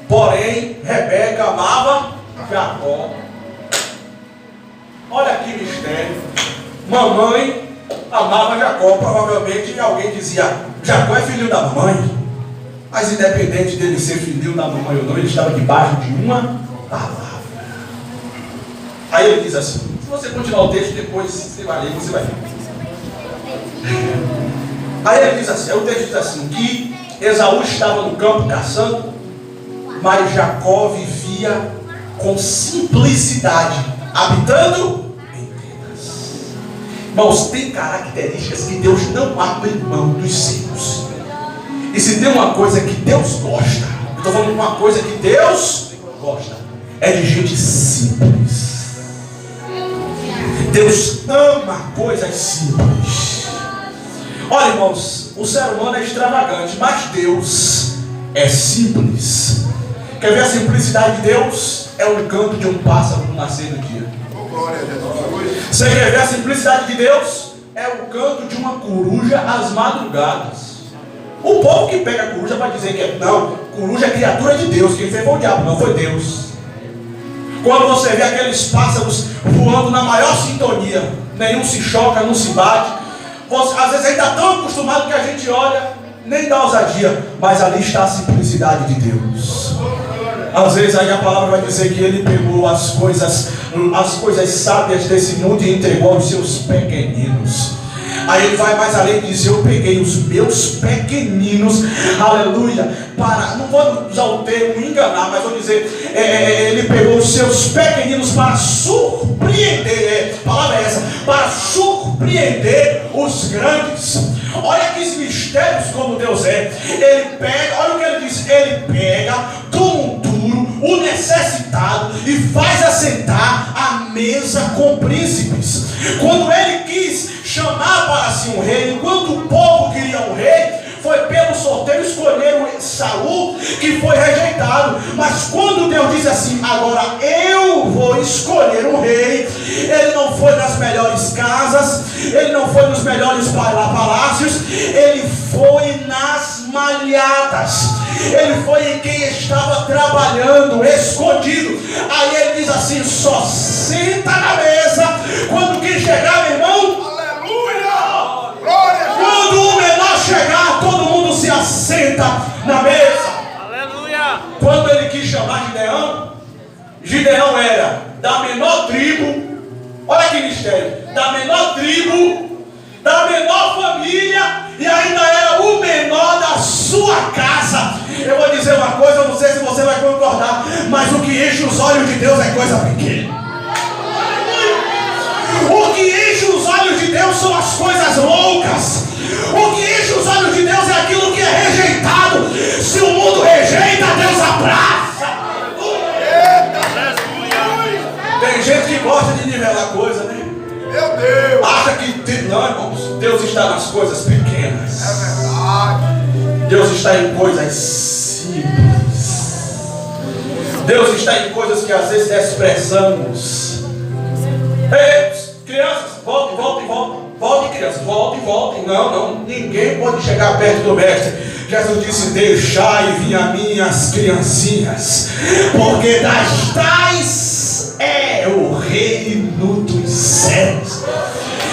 porém Rebeca amava Jacó. Olha que mistério. Mamãe amava Jacó. Provavelmente alguém dizia: Jacó é filho da mamãe. Mas independente dele ser filho da mamãe ou não, ele estava debaixo de uma palavra. Aí ele diz assim, se você continuar o texto, depois você vai ler, você vai ver. Aí ele diz assim, o texto diz assim, que Esaú estava no campo caçando, Mas Jacó vivia com simplicidade, habitando em tendas. Irmãos, tem características que Deus não abre mão dos seus. E se tem uma coisa que Deus gosta, eu estou falando de uma coisa que Deus gosta, é de gente simples. Deus ama coisas simples. Olha, irmãos, o ser humano é extravagante, mas Deus é simples. Quer ver a simplicidade de Deus? É o canto de um pássaro no nascer do dia. Você quer ver a simplicidade de Deus? É o canto de uma coruja às madrugadas. O povo que pega a coruja vai dizer que não, coruja é criatura de Deus, quem fez foi o diabo, não foi Deus. Quando você vê aqueles pássaros voando na maior sintonia, nenhum se choca, não se bate. Às vezes a gente está tão acostumado que a gente olha, nem dá ousadia, mas ali está a simplicidade de Deus. Às vezes aí a palavra vai dizer que ele pegou as coisas sábias desse mundo e entregou aos seus pequeninos. Aí ele vai mais além e diz: eu peguei os meus pequeninos, aleluia, não vou usar o termo enganar, mas vou dizer, ele pegou os seus pequeninos para surpreender, a palavra é essa, para surpreender os grandes. Olha que mistérios como Deus é. Ele pega, olha o que ele diz, ele pega do monturo o necessitado e faz assentar à mesa com príncipes. Quando ele quis chamar para si um rei, enquanto o povo queria um rei, foi pelo sorteio escolher Saul, que foi rejeitado. Mas quando Deus diz assim: agora eu vou escolher um rei, ele não foi nas melhores casas, ele não foi nos melhores palácios, ele foi nas malhadas, ele foi em quem estava trabalhando, escondido. Aí ele diz assim: só senta na mesa quando quem chegar, meu irmão. Quando o menor chegar, todo mundo se assenta na mesa. Aleluia. Quando ele quis chamar Gideão, Gideão era da menor tribo. Olha que mistério. Da menor tribo, da menor família, e ainda era o menor da sua casa. Eu vou dizer uma coisa, eu não sei se você vai concordar, mas o que enche os olhos de Deus é coisa pequena. O que enche os olhos de Deus são as coisas loucas. O que enche os olhos de Deus é aquilo que é rejeitado. Se o mundo rejeita, Deus abraça. Tem gente que gosta de nivelar coisa, né? Meu Deus! Acha que não, irmãos, Deus está nas coisas pequenas. É verdade. Deus está em coisas simples. Deus está em coisas que às vezes desprezamos. Ei, crianças, voltem, crianças, voltem. Não, ninguém pode chegar perto do mestre. Jesus disse: deixai vir a minhas criancinhas, porque das tais é o reino dos céus.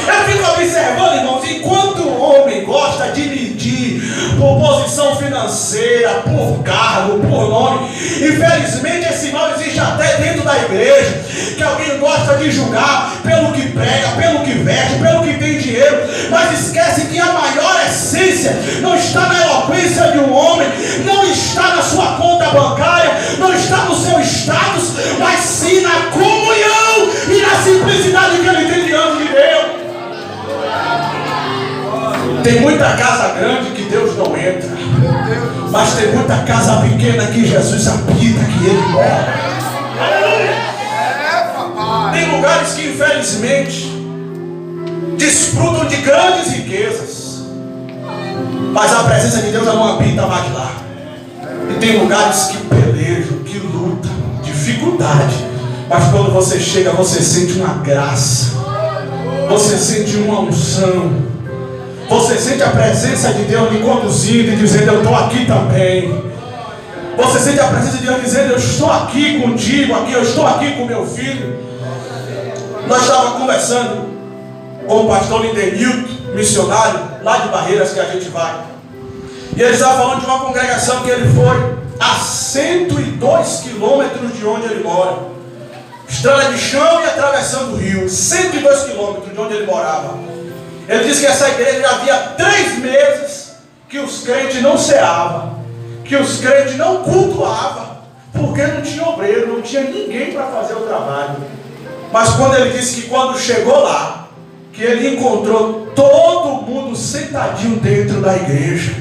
Eu fico observando, irmãos, enquanto o homem gosta de medir por posição financeira, por cargo, por nome, infelizmente esse mal existe até dentro da igreja, que alguém gosta de julgar pelo que prega, pelo que veste, pelo que tem dinheiro, mas esquece que a maior essência não está na eloquência de um homem, não está na sua conta bancária, não está no seu status, mas sim na comunhão e na simplicidade que ele tem diante de Deus. Tem muita casa grande que Deus não entra, mas tem muita casa pequena que Jesus habita, que Ele mora. Tem lugares que infelizmente desfrutam de grandes riquezas, mas a presença de Deus não habita mais lá. E tem lugares que pelejam, que lutam, dificuldade, mas quando você chega, você sente uma graça, você sente uma unção, você sente a presença de Deus lhe conduzindo e dizendo: eu estou aqui também. Você sente a presença de Deus dizendo: eu estou aqui contigo, eu estou aqui com meu filho. Nós estávamos conversando com o pastor Lindenilton, missionário, lá de Barreiras que a gente vai. E ele estava falando de uma congregação que ele foi a 102 quilômetros de onde ele mora. Estrada de chão e atravessando o rio. 102 quilômetros de onde ele morava. Ele disse que essa igreja já havia 3 meses que os crentes não ceavam, que os crentes não cultuavam, porque não tinha obreiro, não tinha ninguém para fazer o trabalho. Mas quando ele disse que quando chegou lá, que ele encontrou todo mundo sentadinho dentro da igreja.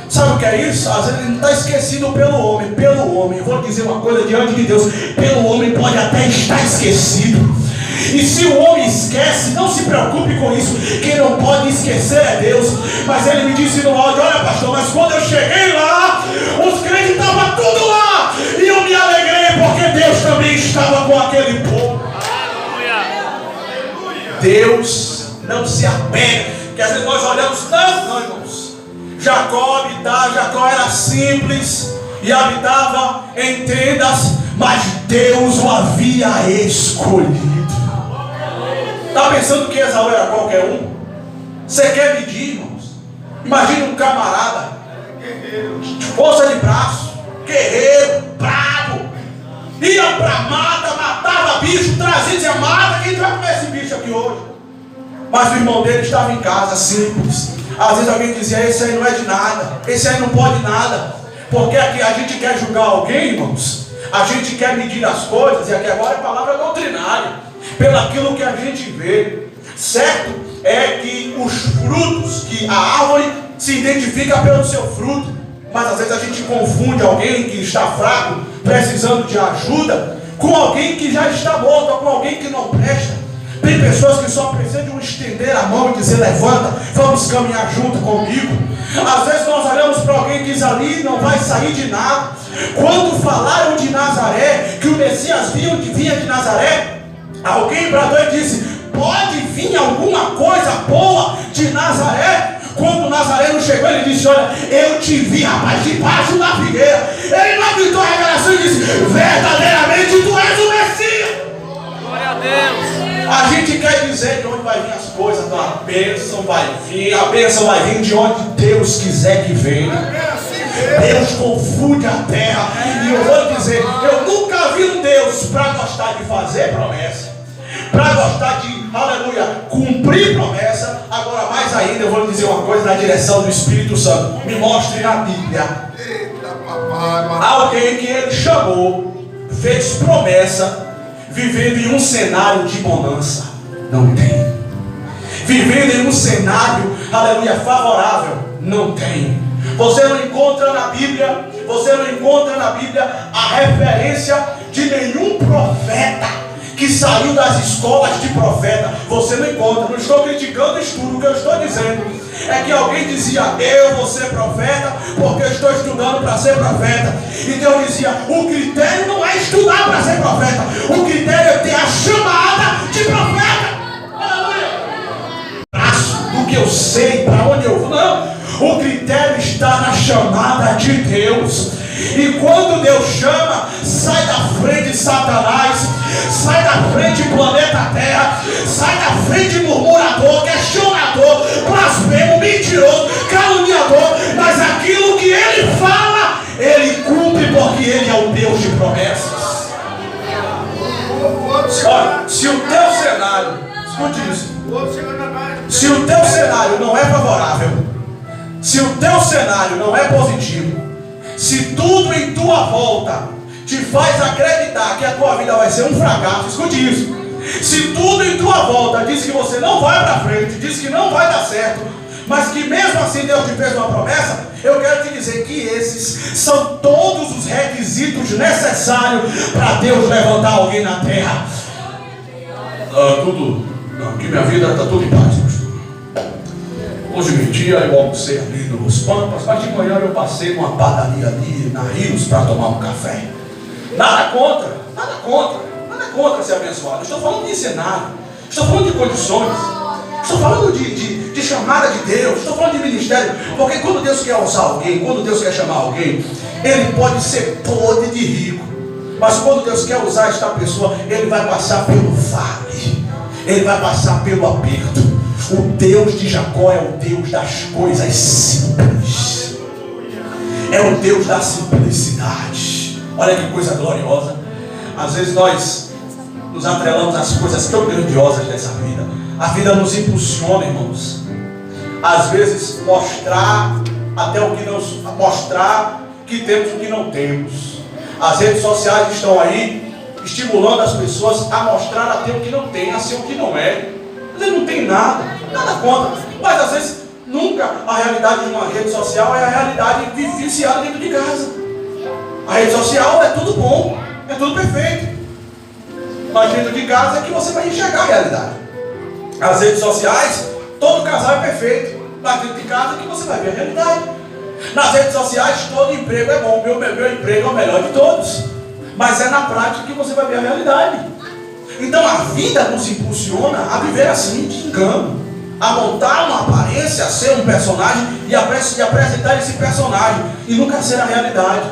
Sabe o que é isso? Às vezes ele não está esquecido pelo homem. Eu vou dizer uma coisa diante de Deus: pelo homem pode até estar esquecido. E se o homem esquece, não se preocupe com isso. Quem não pode esquecer é Deus. Mas ele me disse no áudio: olha, pastor, mas quando eu cheguei lá, os crentes estavam tudo lá. E eu me alegrei porque Deus também estava com aquele povo. Deus não se apega. Que às vezes nós olhamos, não, irmãos. Jacó era simples e habitava em tendas, mas Deus o havia escolhido. Está pensando que Esaú era qualquer um? Você quer medir, irmãos? Imagine um camarada, força de braço, guerreiro, brabo, ia para mata, matava bicho, trazia e dizia: mata, quem vai comer esse bicho aqui hoje? Mas o irmão dele estava em casa, simples. Às vezes alguém dizia: esse aí não é de nada, esse aí não pode nada. Porque aqui a gente quer julgar alguém, irmãos, a gente quer medir as coisas, e aqui agora é palavra doutrinária, pelaquilo que a gente vê. Certo é que os frutos, que a árvore se identifica pelo seu fruto. Mas às vezes a gente confunde alguém que está fraco, precisando de ajuda, com alguém que já está morto, ou com alguém que não presta. Tem pessoas que só precisam de estender a mão e dizer: levanta, vamos caminhar junto comigo. Às vezes nós olhamos para alguém e diz: ali não vai sair de nada. Quando falaram de Nazaré, que o Messias vinha de Nazaré, alguém bradou e disse: pode vir alguma coisa boa de Nazaré? Quando Nazareno chegou, ele disse: olha, eu te vi, rapaz, debaixo da figueira. Ele não gritou a revelação e disse: verdadeiramente tu és o Messias. Glória a Deus. A gente quer dizer de onde vai vir as coisas. A bênção vai vir de onde Deus quiser que venha. Deus confunde a terra. E eu vou dizer, eu nunca vi um Deus para gostar de fazer promessa, para gostar de, aleluia, cumprir promessa. Agora mais ainda, eu vou lhe dizer uma coisa na direção do Espírito Santo: me mostre na Bíblia alguém que ele chamou, fez promessa, vivendo em um cenário de bonança. Não tem. Vivendo em um cenário, aleluia, favorável. Não tem. Você não encontra na Bíblia a referência de nenhum profeta que saiu das escolas de profeta. Você não encontra. Não estou criticando o estudo. O que eu estou dizendo é que alguém dizia: eu vou ser profeta porque eu estou estudando para ser profeta. E Deus dizia: o critério não é estudar para ser profeta, o critério é ter a chamada de profeta. Do que eu sei, para onde eu vou. Não, o critério está na chamada de Deus. E quando Deus chama, sai da frente Satanás, sai da frente planeta Terra, sai da frente murmurador, questionador, blasfemo, mentiroso, caluniador. Mas aquilo que ele fala, ele cumpre, porque ele é o Deus de promessas. Olha, se o teu cenário, escute isso, se o teu cenário não é favorável, se o teu cenário não é positivo, se tudo em tua volta te faz acreditar que a tua vida vai ser um fracasso, escute isso. Se tudo em tua volta diz que você não vai para frente, diz que não vai dar certo, mas que mesmo assim Deus te fez uma promessa, eu quero te dizer que esses são todos os requisitos necessários para Deus levantar alguém na terra. Que minha vida está tudo em paz, pastor. Hoje meio-dia eu almocei ali nos Pampas, mas de manhã eu passei numa padaria ali na Rios para tomar um café. Nada contra ser abençoado. Estou falando de cenário, estou falando de condições, estou falando de chamada de Deus, estou falando de ministério. Porque quando Deus quer usar alguém, quando Deus quer chamar alguém, ele pode ser podre de rico, mas quando Deus quer usar esta pessoa, ele vai passar pelo vale, ele vai passar pelo aperto. O Deus de Jacó é o Deus das coisas simples, é o Deus da simplicidade. Olha que coisa gloriosa. Às vezes nós nos atrelamos às coisas tão grandiosas dessa vida. A vida nos impulsiona, irmãos, às vezes mostrar até o que não, mostrar que temos o que não temos. As redes sociais estão aí estimulando as pessoas a mostrar a ter o que não tem, a ser o que não é. Às vezes não tem nada contra, mas às vezes nunca a realidade de uma rede social é a realidade vivenciada dentro de casa. A rede social é tudo bom, é tudo perfeito, mas dentro de casa é que você vai enxergar a realidade. As redes sociais, todo casal é perfeito, mas dentro de casa é que você vai ver a realidade. Nas redes sociais todo emprego é bom, meu emprego é o melhor de todos, mas é na prática que você vai ver a realidade. Então a vida nos impulsiona a viver assim, de engano, a montar uma aparência, a ser um personagem e apresentar esse personagem e nunca ser a realidade.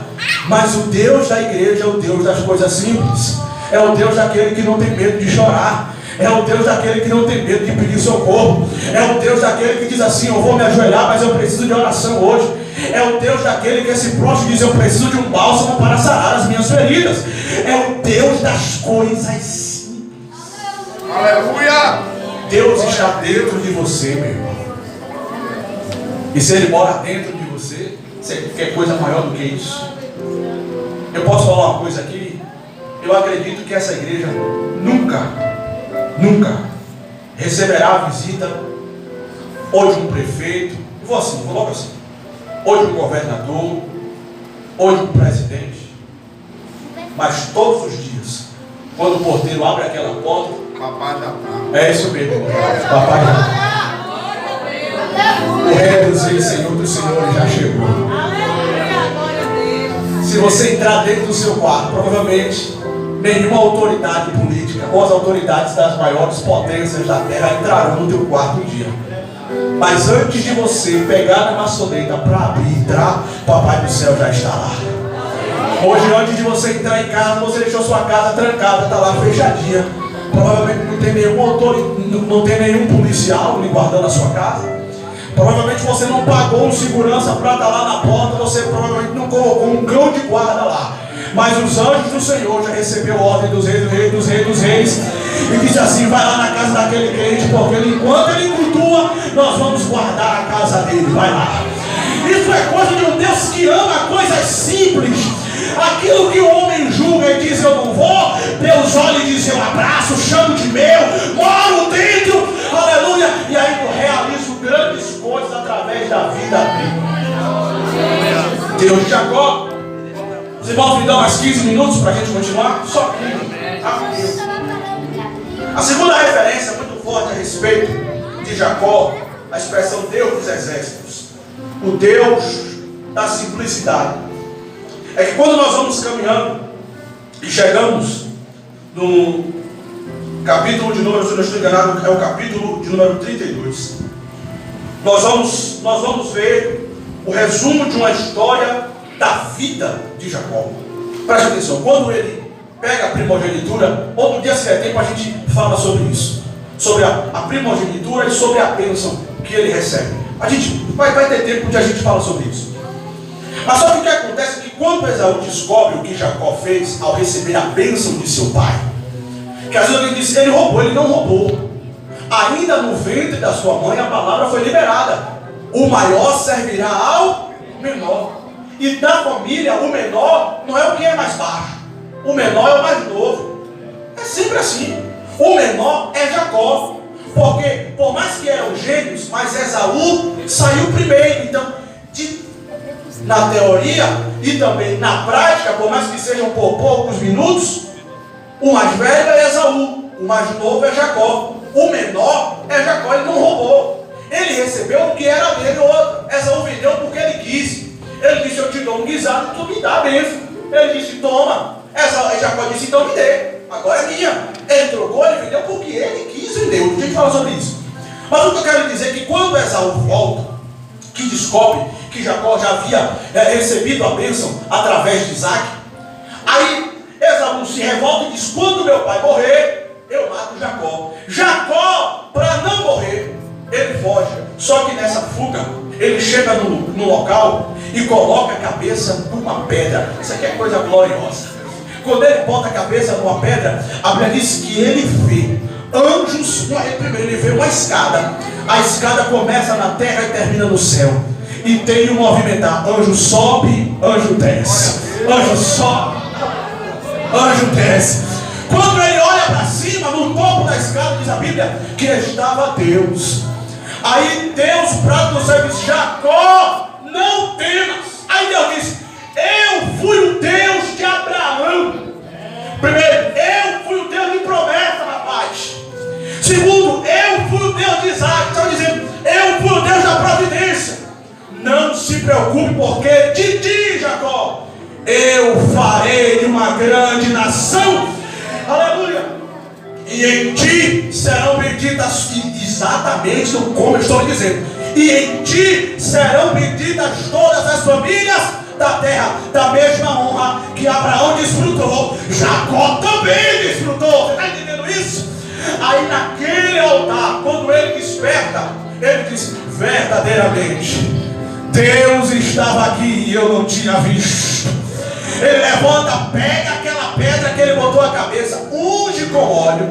Mas o Deus da igreja é o Deus das coisas simples, é o Deus daquele que não tem medo de chorar, é o Deus daquele que não tem medo de pedir socorro, é o Deus daquele que diz assim: eu vou me ajoelhar, mas eu preciso de oração hoje. É o Deus daquele que esse próximo diz: eu preciso de um bálsamo para sarar as minhas feridas. É o Deus das coisas simples. Aleluia! Deus está dentro de você, meu irmão. E se Ele mora dentro de você, você quer coisa maior do que isso? Eu posso falar uma coisa aqui? Eu acredito que essa igreja nunca receberá a visita ou de um prefeito, vou logo assim, ou de um governador, ou de um presidente. Mas todos os dias, quando o porteiro abre aquela porta, Papai já tá. é isso mesmo, papai já. O rei dos reis, Senhor dos senhores já chegou. Se você entrar dentro do seu quarto, provavelmente nenhuma autoridade política ou as autoridades das maiores potências da terra entrarão no teu quarto um dia. Mas antes de você pegar na maçaneta para abrir e entrar, Papai do céu já está lá. Hoje, antes de você entrar em casa, você deixou sua casa trancada, está lá fechadinha. Provavelmente não tem nenhum policial lhe guardando a sua casa. Provavelmente você não pagou um segurança para estar lá na porta. Você provavelmente não colocou um cão de guarda lá. Mas os anjos do Senhor já recebeu ordem dos reis e disse assim: vai lá na casa daquele crente, porque enquanto ele cultua, nós vamos guardar a casa dele. Vai lá. Isso é coisa de um Deus que ama coisas simples. Aquilo que o homem julga e diz: eu não vou, Deus olha e diz: eu abraço, chamo de meu, moro dentro, aleluia. E aí eu realizo grandes coisas através da vida dele. Deus de Jacó. Os irmãos me dão mais 15 minutos para a gente continuar? Só 15. A segunda referência muito forte a respeito de Jacó, a expressão Deus dos exércitos, o Deus da simplicidade, é que quando nós vamos caminhando e chegamos no capítulo de número, se eu não estou enganado, é o capítulo de número 32, nós vamos ver o resumo de uma história da vida de Jacó. Preste atenção, quando ele pega a primogenitura, outro dia se der tempo a gente fala sobre isso, sobre a primogenitura e sobre a bênção que ele recebe. A gente vai ter tempo de a gente falar sobre isso. Mas só que o que acontece é que quando Esaú descobre o que Jacó fez ao receber a bênção de seu pai, que às vezes alguém diz: ele roubou, ele não roubou. Ainda no ventre da sua mãe a palavra foi liberada: o maior servirá ao menor. E da família, o menor não é o que é mais baixo, o menor é o mais novo. É sempre assim. O menor é Jacó, porque por mais que eram gêmeos, mas Esaú saiu primeiro. Então, na teoria e também na prática, por mais que sejam por poucos minutos, o mais velho é Esaú, o mais novo é Jacó. O menor é Jacó, ele não roubou. Ele recebeu o que era dele. Outro, Esaú vendeu porque ele quis. Ele disse: eu te dou um guisado, tu me dá a bênção. Ele disse: toma. Jacó disse: então me dê, agora é minha. Ele trocou, ele vendeu porque ele quis vender. A gente fala sobre isso. Mas o que eu quero dizer é que quando Esaú volta, que descobre que Jacó já havia recebido a bênção através de Isaac, aí Esaú se revolta e diz: quando meu pai morrer, eu mato Jacó. Jacó, para não morrer, ele foge. Só que nessa fuga, ele chega no local e coloca a cabeça numa pedra. Isso aqui é coisa gloriosa. Quando ele bota a cabeça numa pedra, a Bíblia diz que ele vê anjos. Primeiro ele vê uma escada. A escada começa na terra e termina no céu. E tem um movimentar: anjo sobe, anjo desce, anjo sobe, Anjo desce. Quando ele olha para cima, no topo da escada, diz a Bíblia, que estava Deus. Aí Deus, para o céu, diz: Jacó, não temas. Aí Deus diz: eu fui o Deus de Abraão. Primeiro, eu fui o Deus de promessa, rapaz. Segundo, eu fui o Deus de Isaac. Está dizendo, eu fui o Deus da providência. Não se preocupe, porque de ti, Jacó, eu farei de uma grande nação. Aleluia. E em ti serão benditas, exatamente como eu estou dizendo, e em ti serão benditas todas as famílias da terra. Da mesma honra que Abraão desfrutou, Jacó também desfrutou. Você está entendendo isso? Aí naquele altar, quando ele desperta, ele diz: verdadeiramente Deus estava aqui e eu não tinha visto. Ele levanta, pega aquela pedra que ele botou a cabeça, unge com óleo,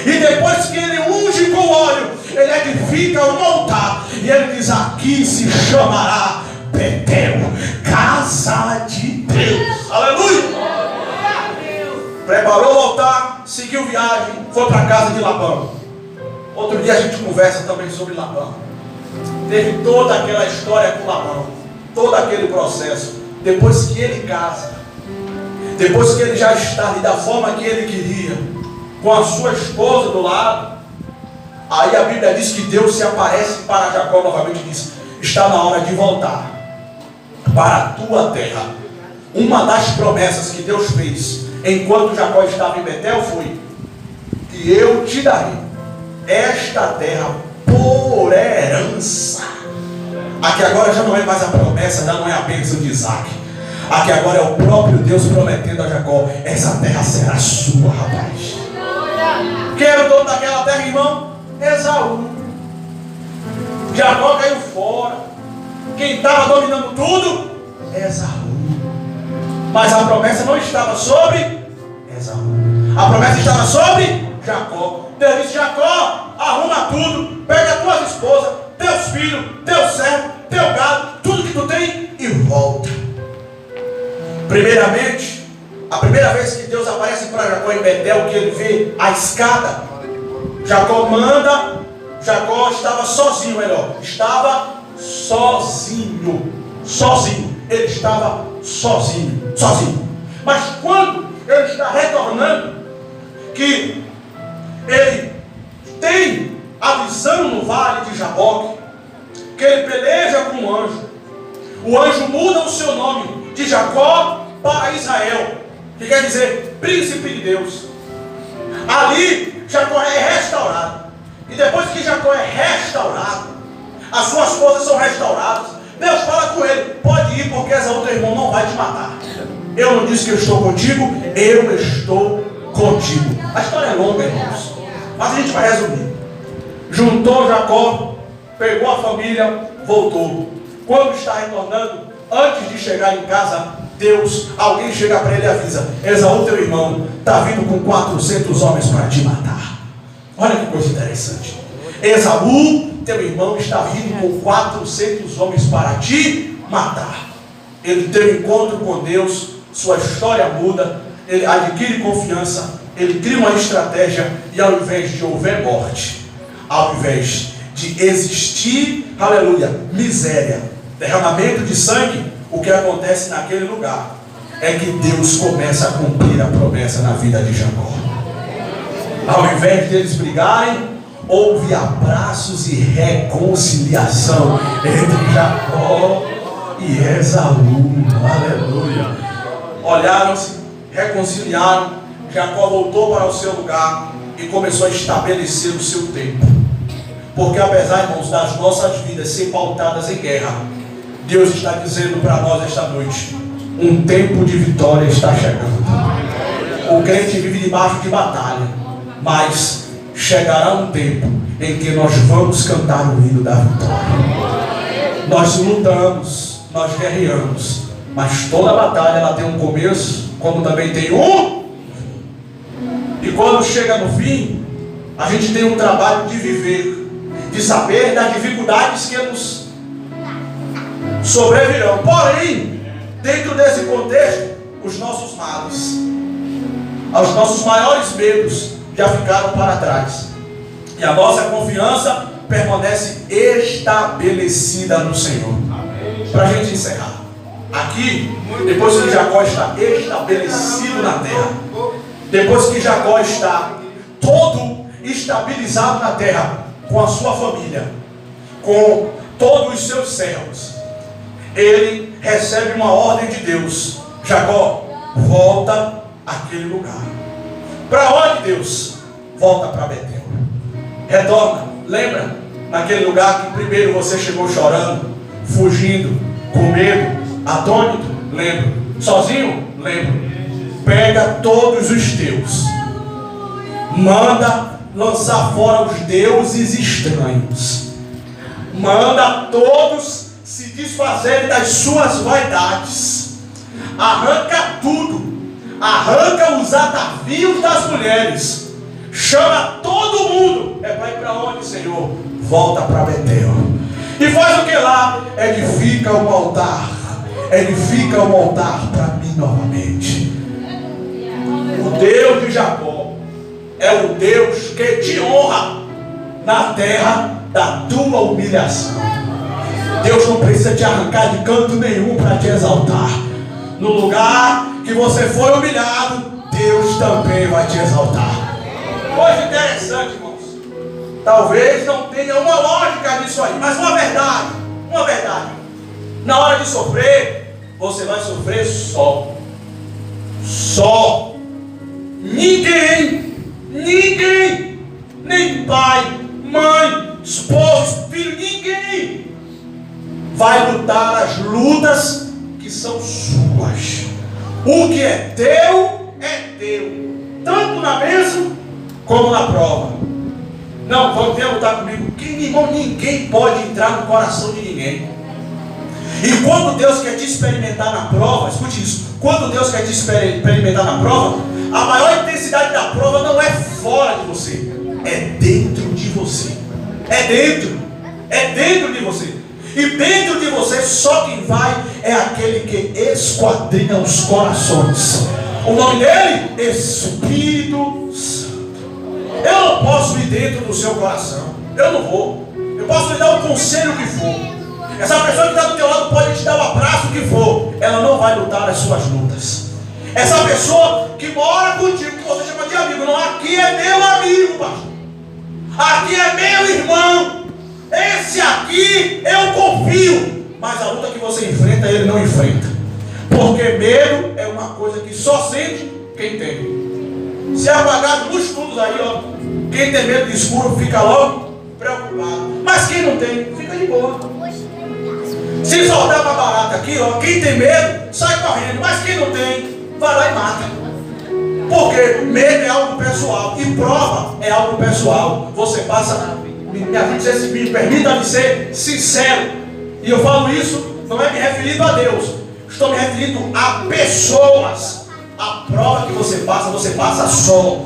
e depois que ele unge com óleo, ele edifica um altar, e ele diz: aqui se chamará Betel, casa de Deus. Aleluia. Preparou o altar, seguiu viagem, foi para a casa de Labão. Outro dia a gente conversa também sobre Labão. Teve toda aquela história com Labão, todo aquele processo. Depois que ele casa, depois que ele já está ali da forma que ele queria, com a sua esposa do lado, aí a Bíblia diz que Deus se aparece para Jacó novamente e diz: está na hora de voltar para a tua terra. Uma das promessas que Deus fez enquanto Jacó estava em Betel foi: que eu te darei esta terra por herança. Aqui agora já não é mais a promessa, já não é a bênção de Isaac. Aqui agora é o próprio Deus prometendo a Jacó: essa terra será sua, rapaz. Quem era o dono daquela terra, irmão? Esaú. Jacó caiu fora. Quem estava dominando tudo? Esaú. Mas a promessa não estava sobre Esaú. A promessa estava sobre Jacó. Deus disse: Jacó, arruma tudo, pega as tuas esposas, teus filhos, teu servo, teu gado, tudo que tu tem e volta. Primeiramente, a primeira vez que Deus aparece para Jacó em Betel, que ele vê a escada, Jacó manda. Jacó estava sozinho, melhor, estava sozinho. Ele estava sozinho. Mas quando ele está retornando, que ele tem a visão no vale de Jaboque, que ele peleja com um anjo. O anjo muda o seu nome de Jacó para Israel, que quer dizer príncipe de Deus. Ali Jacó é restaurado. E depois que Jacó é restaurado, as suas coisas são restauradas. Deus fala com ele: pode ir, porque Esaú, teu irmão, não vai te matar. Eu não disse que eu estou contigo, eu estou contigo. A história é longa, irmãos, mas a gente vai resumir. Juntou Jacó, pegou a família, voltou. Quando está retornando, antes de chegar em casa, alguém chega para ele e avisa: Esaú, teu irmão, está vindo com 400 homens para te matar. Olha que coisa interessante. Esaú, teu irmão, está vindo com 400 homens para te matar. Ele tem um encontro com Deus, sua história muda, ele adquire confiança, ele cria uma estratégia, e ao invés de houver morte, ao invés de existir, aleluia, miséria, derramamento de sangue, o que acontece naquele lugar é que Deus começa a cumprir a promessa na vida de Jacó. Ao invés de eles brigarem, houve abraços e reconciliação entre Jacó e Esaú. Aleluia. Olharam-se, reconciliaram. Jacó voltou para o seu lugar e começou a estabelecer o seu tempo. Porque apesar, irmãos, das nossas vidas serem pautadas em guerra, Deus está dizendo para nós esta noite: um tempo de vitória está chegando. O crente vive debaixo de batalha, mas chegará um tempo em que nós vamos cantar o hino da vitória. Nós lutamos, nós guerreamos, mas toda batalha ela tem um começo, como também tem um. E quando chega no fim, a gente tem um trabalho de viver, de saber das dificuldades que nos sobrevirão. Porém, dentro desse contexto, os nossos males. Os nossos maiores medos já ficaram para trás. E a nossa confiança permanece estabelecida no Senhor. Para a gente encerrar. Aqui, depois que Jacó está estabelecido na terra, depois que Jacó está todo estabilizado na terra, com a sua família, com todos os seus servos, ele recebe uma ordem de Deus: Jacó, volta àquele lugar. Para onde, Deus? Volta para Betel. Retorna. Lembra? Naquele lugar que primeiro você chegou chorando, fugindo, com medo, atônito? Lembro. Sozinho? Lembro. Pega todos os teus, manda lançar fora os deuses estranhos, manda todos se desfazerem das suas vaidades, arranca tudo, arranca os atavios das mulheres, chama todo mundo. É para ir para onde, Senhor? Volta para Betel. E faz o que lá? Edifica um altar. Edifica um altar para mim novamente. O Deus de Jacó é o Deus que te honra na terra da tua humilhação. Deus não precisa te arrancar de canto nenhum para te exaltar. No lugar que você foi humilhado, Deus também vai te exaltar. Coisa interessante, irmãos. Talvez não tenha uma lógica nisso aí, mas uma verdade. Na hora de sofrer, você vai sofrer só. Ninguém, nem pai, mãe, esposo, filho, ninguém vai lutar as lutas que são suas. O que é teu, tanto na bênção como na prova. Não, vão ter lutar comigo. Irmão, ninguém pode entrar no coração de ninguém. E quando Deus quer te experimentar na prova, escute isso. Quando Deus quer te experimentar na prova, a maior intensidade da prova não é fora de você, é dentro de você. É dentro de você. E dentro de você só quem vai é aquele que esquadrinha os corações. O nome dele? Espírito Santo. Eu não posso ir dentro do seu coração. Eu não vou. Eu posso lhe dar o conselho que for. Essa pessoa que está do teu lado pode te dar o abraço que for. Ela não vai lutar as suas lutas. Essa pessoa que mora contigo, que você chama de amigo, não, aqui é meu amigo, pastor. Aqui é meu irmão. Esse aqui eu confio. Mas a luta que você enfrenta, ele não enfrenta. Porque medo é uma coisa que só sente quem tem. Se apagar luz tudo aí, ó, quem tem medo de escuro fica logo preocupado. Mas quem não tem, fica de boa. Se soltar uma barata aqui, ó, quem tem medo sai correndo. Mas quem não tem, vai lá e mata. Porque medo é algo pessoal e prova é algo pessoal. Você passa, me permita-me ser sincero, e eu falo isso não é me referindo a Deus, estou me referindo a pessoas. A prova que você passa só.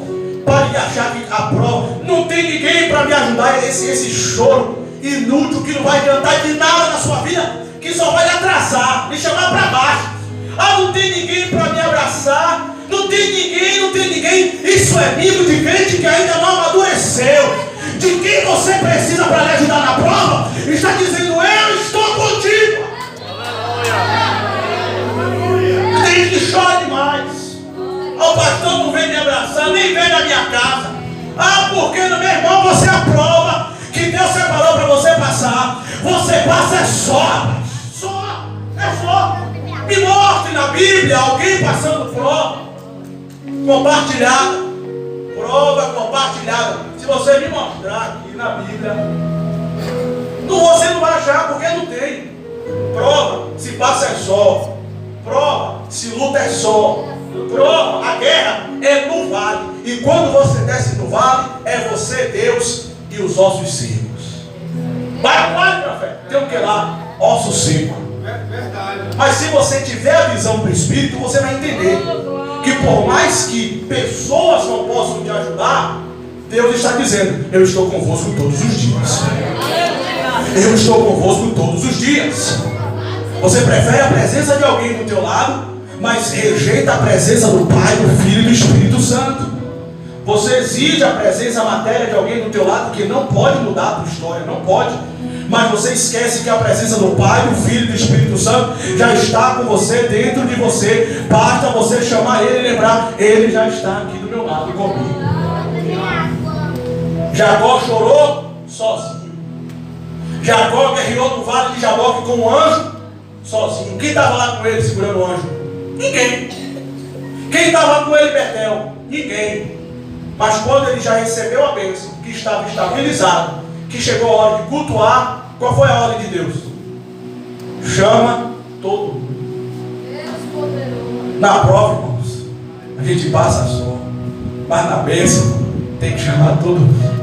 Pare de achar que a prova não tem ninguém para me ajudar. Esse choro inútil que não vai adiantar de nada na sua vida, que só vai atrasar, me chamar para baixo. Ah, não tem ninguém para me abraçar. Não tem ninguém. Isso é mimo de crente que ainda não amadureceu. De quem você precisa para lhe ajudar na prova, está dizendo: eu estou contigo. Tem que chorar demais. O pastor não vem me abraçar, nem vem na minha casa. Ah, porque no meu irmão você aprova que Deus separou para você passar. Você passa só, rapaz. Só. Me mostre na Bíblia alguém passando prova compartilhada. Prova compartilhada. Se você me mostrar aqui na Bíblia, você não vai achar, porque não tem. Prova se passa é só. Prova se luta é só. Prova, a guerra é no vale. E quando você desce no vale, é você, Deus e os ossos secos. Vai, profeta. Tem o que lá? Osso seco. Mas se você tiver a visão do Espírito, você vai entender que por mais que pessoas não possam te ajudar, Deus está dizendo: eu estou convosco todos os dias. Eu estou convosco todos os dias. Você prefere a presença de alguém do teu lado mas rejeita a presença do Pai, do Filho e do Espírito Santo. Você exige a presença, a matéria de alguém do teu lado que não pode mudar a tua história, não pode. Mas você esquece que a presença do Pai, do Filho e do Espírito Santo já está com você, dentro de você. Basta você chamar Ele e lembrar: Ele já está aqui do meu lado comigo. Jacó chorou sozinho. Jacó guerreou no vale de Jaboque com um anjo sozinho. Quem estava lá com ele segurando o anjo? Ninguém. Quem estava com ele em Betel? Ninguém. Mas quando ele já recebeu a bênção, que estava estabilizado, que chegou a hora de cultuar, qual foi a ordem de Deus? Chama todo mundo. Na prova, irmãos, a gente passa só, mas na bênção tem que chamar todo mundo.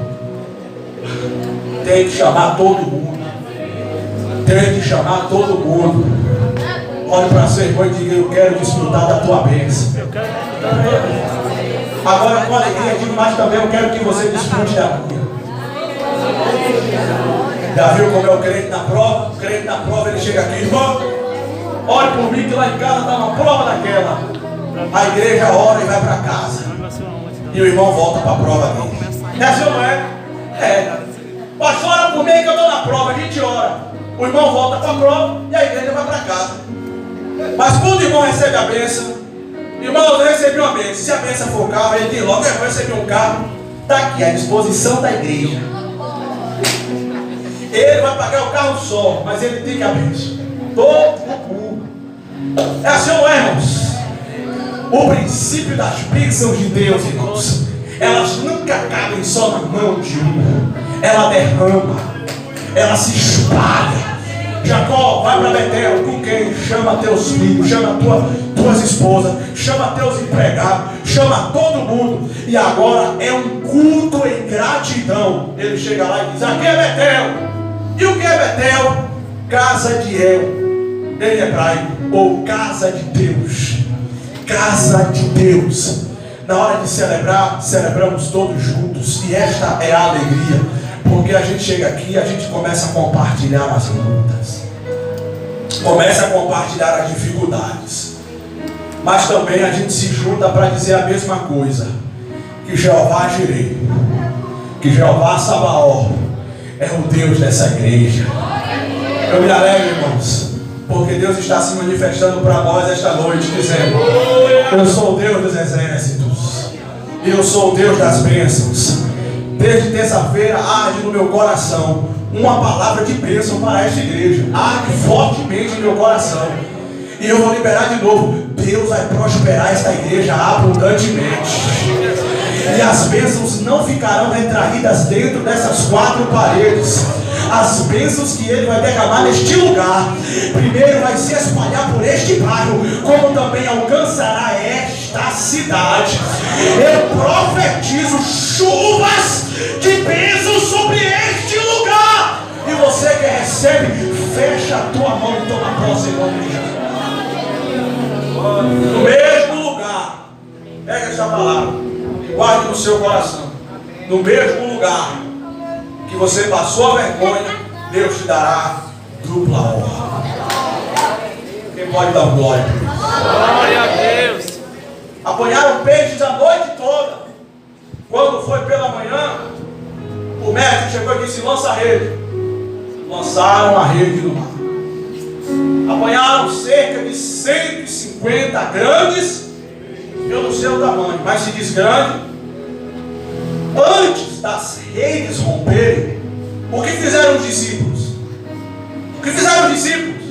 Tem que chamar todo mundo. Tem que chamar todo mundo. Olhe para seu irmão e diga: eu quero desfrutar da tua bênção. Agora com alegria digo, mas também eu quero que você desfrute da minha. Já viu como é o crente na prova? O crente na prova, ele chega aqui: irmão, olhe por mim que lá em casa está uma prova daquela. A igreja ora e vai para casa. E o irmão volta para a prova dele. É assim ou não é? É. Pastor, ora por mim que eu estou na prova. A gente ora. O irmão volta para a prova e a igreja vai para casa. Mas quando o irmão recebe a bênção, irmão, eu recebi uma bênção. Se a bênção for o carro, ele diz logo: eu recebi um carro. Está aqui à disposição da igreja. Ele vai pagar o carro só, mas ele tem que a bênção. Todo mundo. É assim ou não é, irmãos? O princípio das bênçãos de Deus, irmãos, elas nunca cabem só na mão de um. Ela derrama, ela se espalha. Jacó vai para Betel com quem? Chama teus filhos, chama tuas esposas, chama teus empregados, chama todo mundo. E agora é um culto em gratidão. Ele chega lá e diz: aqui é Betel. E o que é Betel? Casa de El, em hebraico, ou casa de Deus. Casa de Deus. Na hora de celebrar, celebramos todos juntos. E esta é a alegria. Porque a gente chega aqui e a gente começa a compartilhar as lutas. Começa a compartilhar as dificuldades. Mas também a gente se junta para dizer a mesma coisa: que Jeová Jireh, que Jeová Sabaó é o Deus dessa igreja. Eu me alegro, irmãos, porque Deus está se manifestando para nós esta noite, dizendo: eu sou o Deus dos exércitos, eu sou o Deus das bênçãos. Desde terça-feira arde no meu coração uma palavra de bênção para esta igreja. Arde fortemente no meu coração. E eu vou liberar de novo: Deus vai prosperar esta igreja abundantemente. E as bênçãos não ficarão retraídas dentro dessas quatro paredes. As bênçãos que Ele vai derramar neste lugar, primeiro vai se espalhar por este bairro, como também alcançará esta cidade. Eu profetizo chuvas de bênçãos sobre este lugar. E você que recebe, fecha a tua mão e toma posse em nome de Jesus. No mesmo lugar, pega essa palavra, guarde no seu coração. No mesmo lugar que você passou a vergonha, Deus te dará dupla honra. Quem pode dar glória? Glória a Deus. Apanharam peixes a noite toda. Quando foi pela manhã, o mestre chegou e disse: lança a rede. Lançaram a rede no mar. Apanharam cerca de 150 grandes. Eu não sei o tamanho, mas se diz grande. Antes das redes romperem, o que fizeram os discípulos? O que fizeram os discípulos?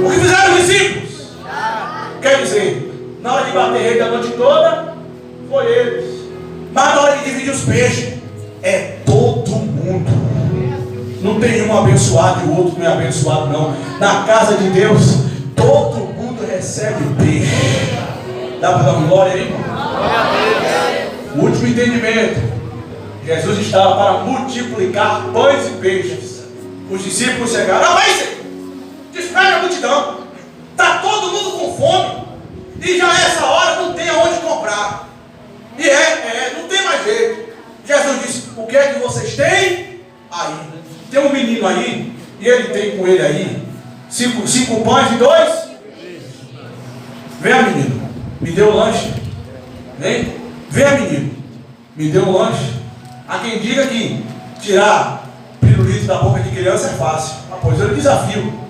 O que fizeram os discípulos? Quer dizer, na hora de bater rede a noite toda, foi eles. Mas na hora de dividir os peixes, é todo mundo. Não tem um abençoado e o outro não é abençoado, não. Na casa de Deus, todo mundo recebe peixe. Dá para dar glória aí, irmão? Glória a Deus. O último entendimento: Jesus estava para multiplicar pães e peixes. Os discípulos chegaram: ah, mas despega a multidão, está todo mundo com fome, e já essa hora não tem aonde comprar. E não tem mais jeito. Jesus disse: o que é que vocês têm aí? Tem um menino aí, e ele tem com ele aí 5 pães e 2. Venha, menino, me dê o lanche. Vem. Venha, menino, me dê um lanche. Há quem diga que tirar pirulito da boca de criança é fácil. Pois eu lhe desafio.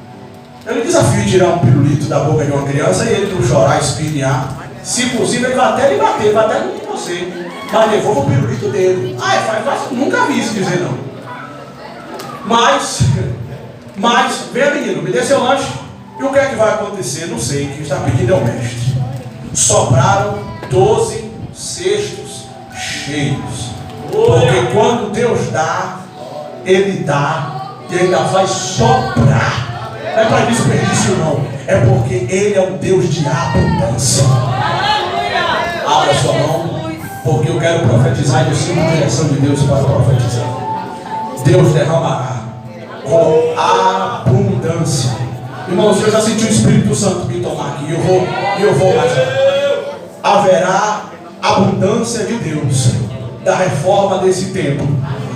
Tirar um pirulito da boca de uma criança e ele não chorar, espinhar. Se possível, ele vai até lhe bater, vai até em você. Mas devolva o pirulito dele. Nunca vi isso dizer não. Mas, venha, menino, me dê seu lanche. E o que é que vai acontecer? Não sei, quem está pedindo é o mestre. Sobraram 12 cestos cheios. Porque quando Deus dá, Ele dá e ainda vai soprar. Não é para desperdício não, é porque Ele é um Deus de abundância. Abra sua mão, porque eu quero profetizar e eu sigo a direção de Deus para profetizar. Deus derramará com abundância. Irmãos, eu já senti o Espírito Santo me tomar aqui. Eu vou mais. Haverá abundância de Deus da reforma desse tempo.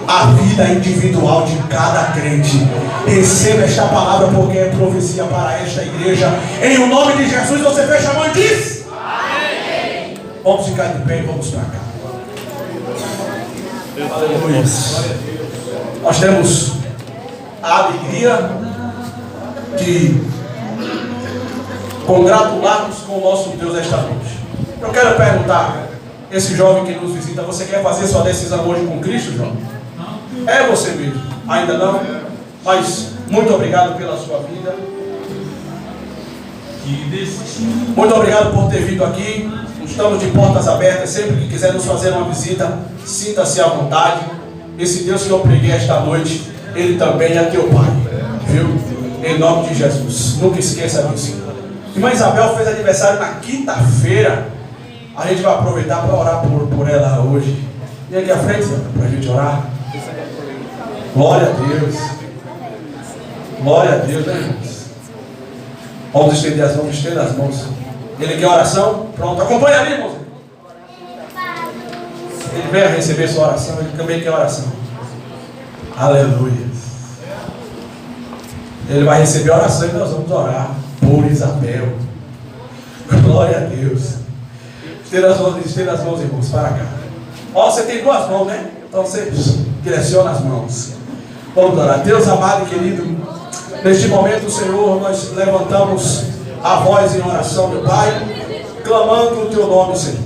A vida individual de cada crente. Receba esta palavra porque é profecia para esta igreja. Em o nome de Jesus, você fecha a mão e diz: amém. Vamos ficar de pé e vamos para cá. Aleluia. Nós temos a alegria de congratularmos com o nosso Deus esta noite. Eu quero perguntar, esse jovem que nos visita, você quer fazer sua decisão hoje com Cristo, jovem? É você mesmo, ainda não? Mas muito obrigado pela sua vida. Muito obrigado por ter vindo aqui. Estamos de portas abertas. Sempre que quiser nos fazer uma visita, sinta-se à vontade. Esse Deus que eu preguei esta noite, Ele também é teu Pai, viu? Em nome de Jesus, nunca esqueça disso. Irmã Isabel fez aniversário na quinta-feira. A gente vai aproveitar para orar por ela hoje. E aqui à frente, para a gente orar. Glória a Deus. Glória a Deus, né, irmãos? Vamos estender as mãos. Ele quer oração? Pronto, acompanha ali, irmãos. Ele vem a receber sua oração, ele também quer oração. Aleluia. Ele vai receber a oração e nós vamos orar por Isabel. Glória a Deus. Estenda as mãos, irmãos, para cá. Ó, você tem duas mãos, né? Então você direciona as mãos. Vamos orar. Deus amado e querido, neste momento, Senhor, nós levantamos a voz em oração, meu Pai, clamando o teu nome, Senhor.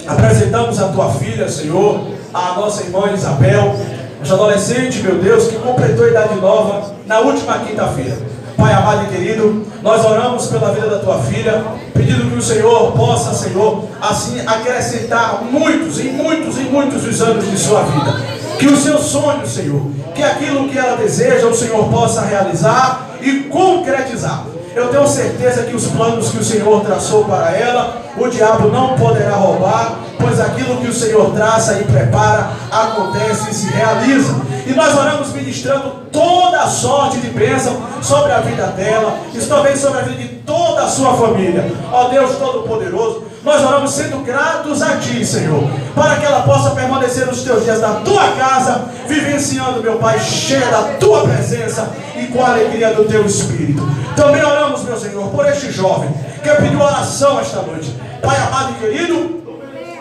Apresentamos a tua filha, Senhor, a nossa irmã Isabel, esta adolescente, meu Deus, que completou a idade nova na última quinta-feira. Pai amado e querido, nós oramos pela vida da tua filha, pedindo que o Senhor possa, Senhor, assim acrescentar muitos os anos de sua vida. Que os seus sonhos, Senhor, que aquilo que ela deseja, o Senhor possa realizar e concretizar. Eu tenho certeza que os planos que o Senhor traçou para ela, o diabo não poderá roubar, pois aquilo que o Senhor traça e prepara, acontece e se realiza. E nós oramos ministrando toda a sorte de bênção sobre a vida dela, e também sobre a vida de toda a sua família. Ó Deus Todo-Poderoso, nós oramos sendo gratos a Ti, Senhor, para que ela possa permanecer nos Teus dias na Tua casa, vivenciando, meu Pai, cheia da Tua presença e com a alegria do Teu Espírito. Também oramos, meu Senhor, por este jovem que pediu oração esta noite. Pai amado e querido,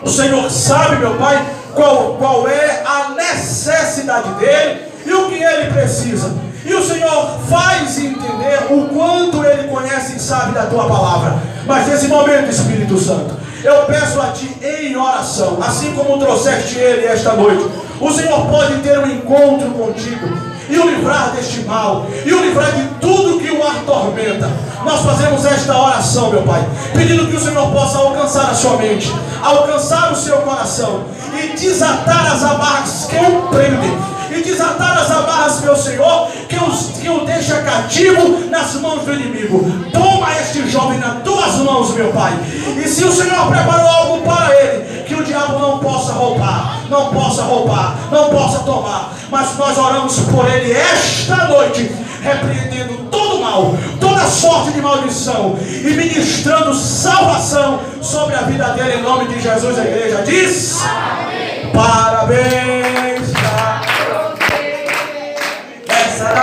o Senhor sabe, meu Pai, qual é a necessidade dele e o que ele precisa. E o Senhor faz entender o quanto ele conhece e sabe da tua palavra. Mas nesse momento, Espírito Santo, eu peço a Ti em oração, assim como trouxeste ele esta noite, o Senhor pode ter um encontro contigo e o livrar deste mal, e o livrar de tudo que o atormenta. Nós fazemos esta oração, meu Pai, pedindo que o Senhor possa alcançar a sua mente, alcançar o seu coração e desatar as amarras que o prendem, e desatar as amarras, meu Senhor, que o deixa cativo nas mãos do inimigo. Toma este jovem nas tuas mãos, meu Pai, e se o Senhor preparou algo para ele, que o diabo não possa roubar, não possa tomar, mas nós oramos por ele esta noite, repreendendo todo mal, toda sorte de maldição e ministrando salvação sobre a vida dele, em nome de Jesus. A igreja diz: amém. Parabéns pra você. Essa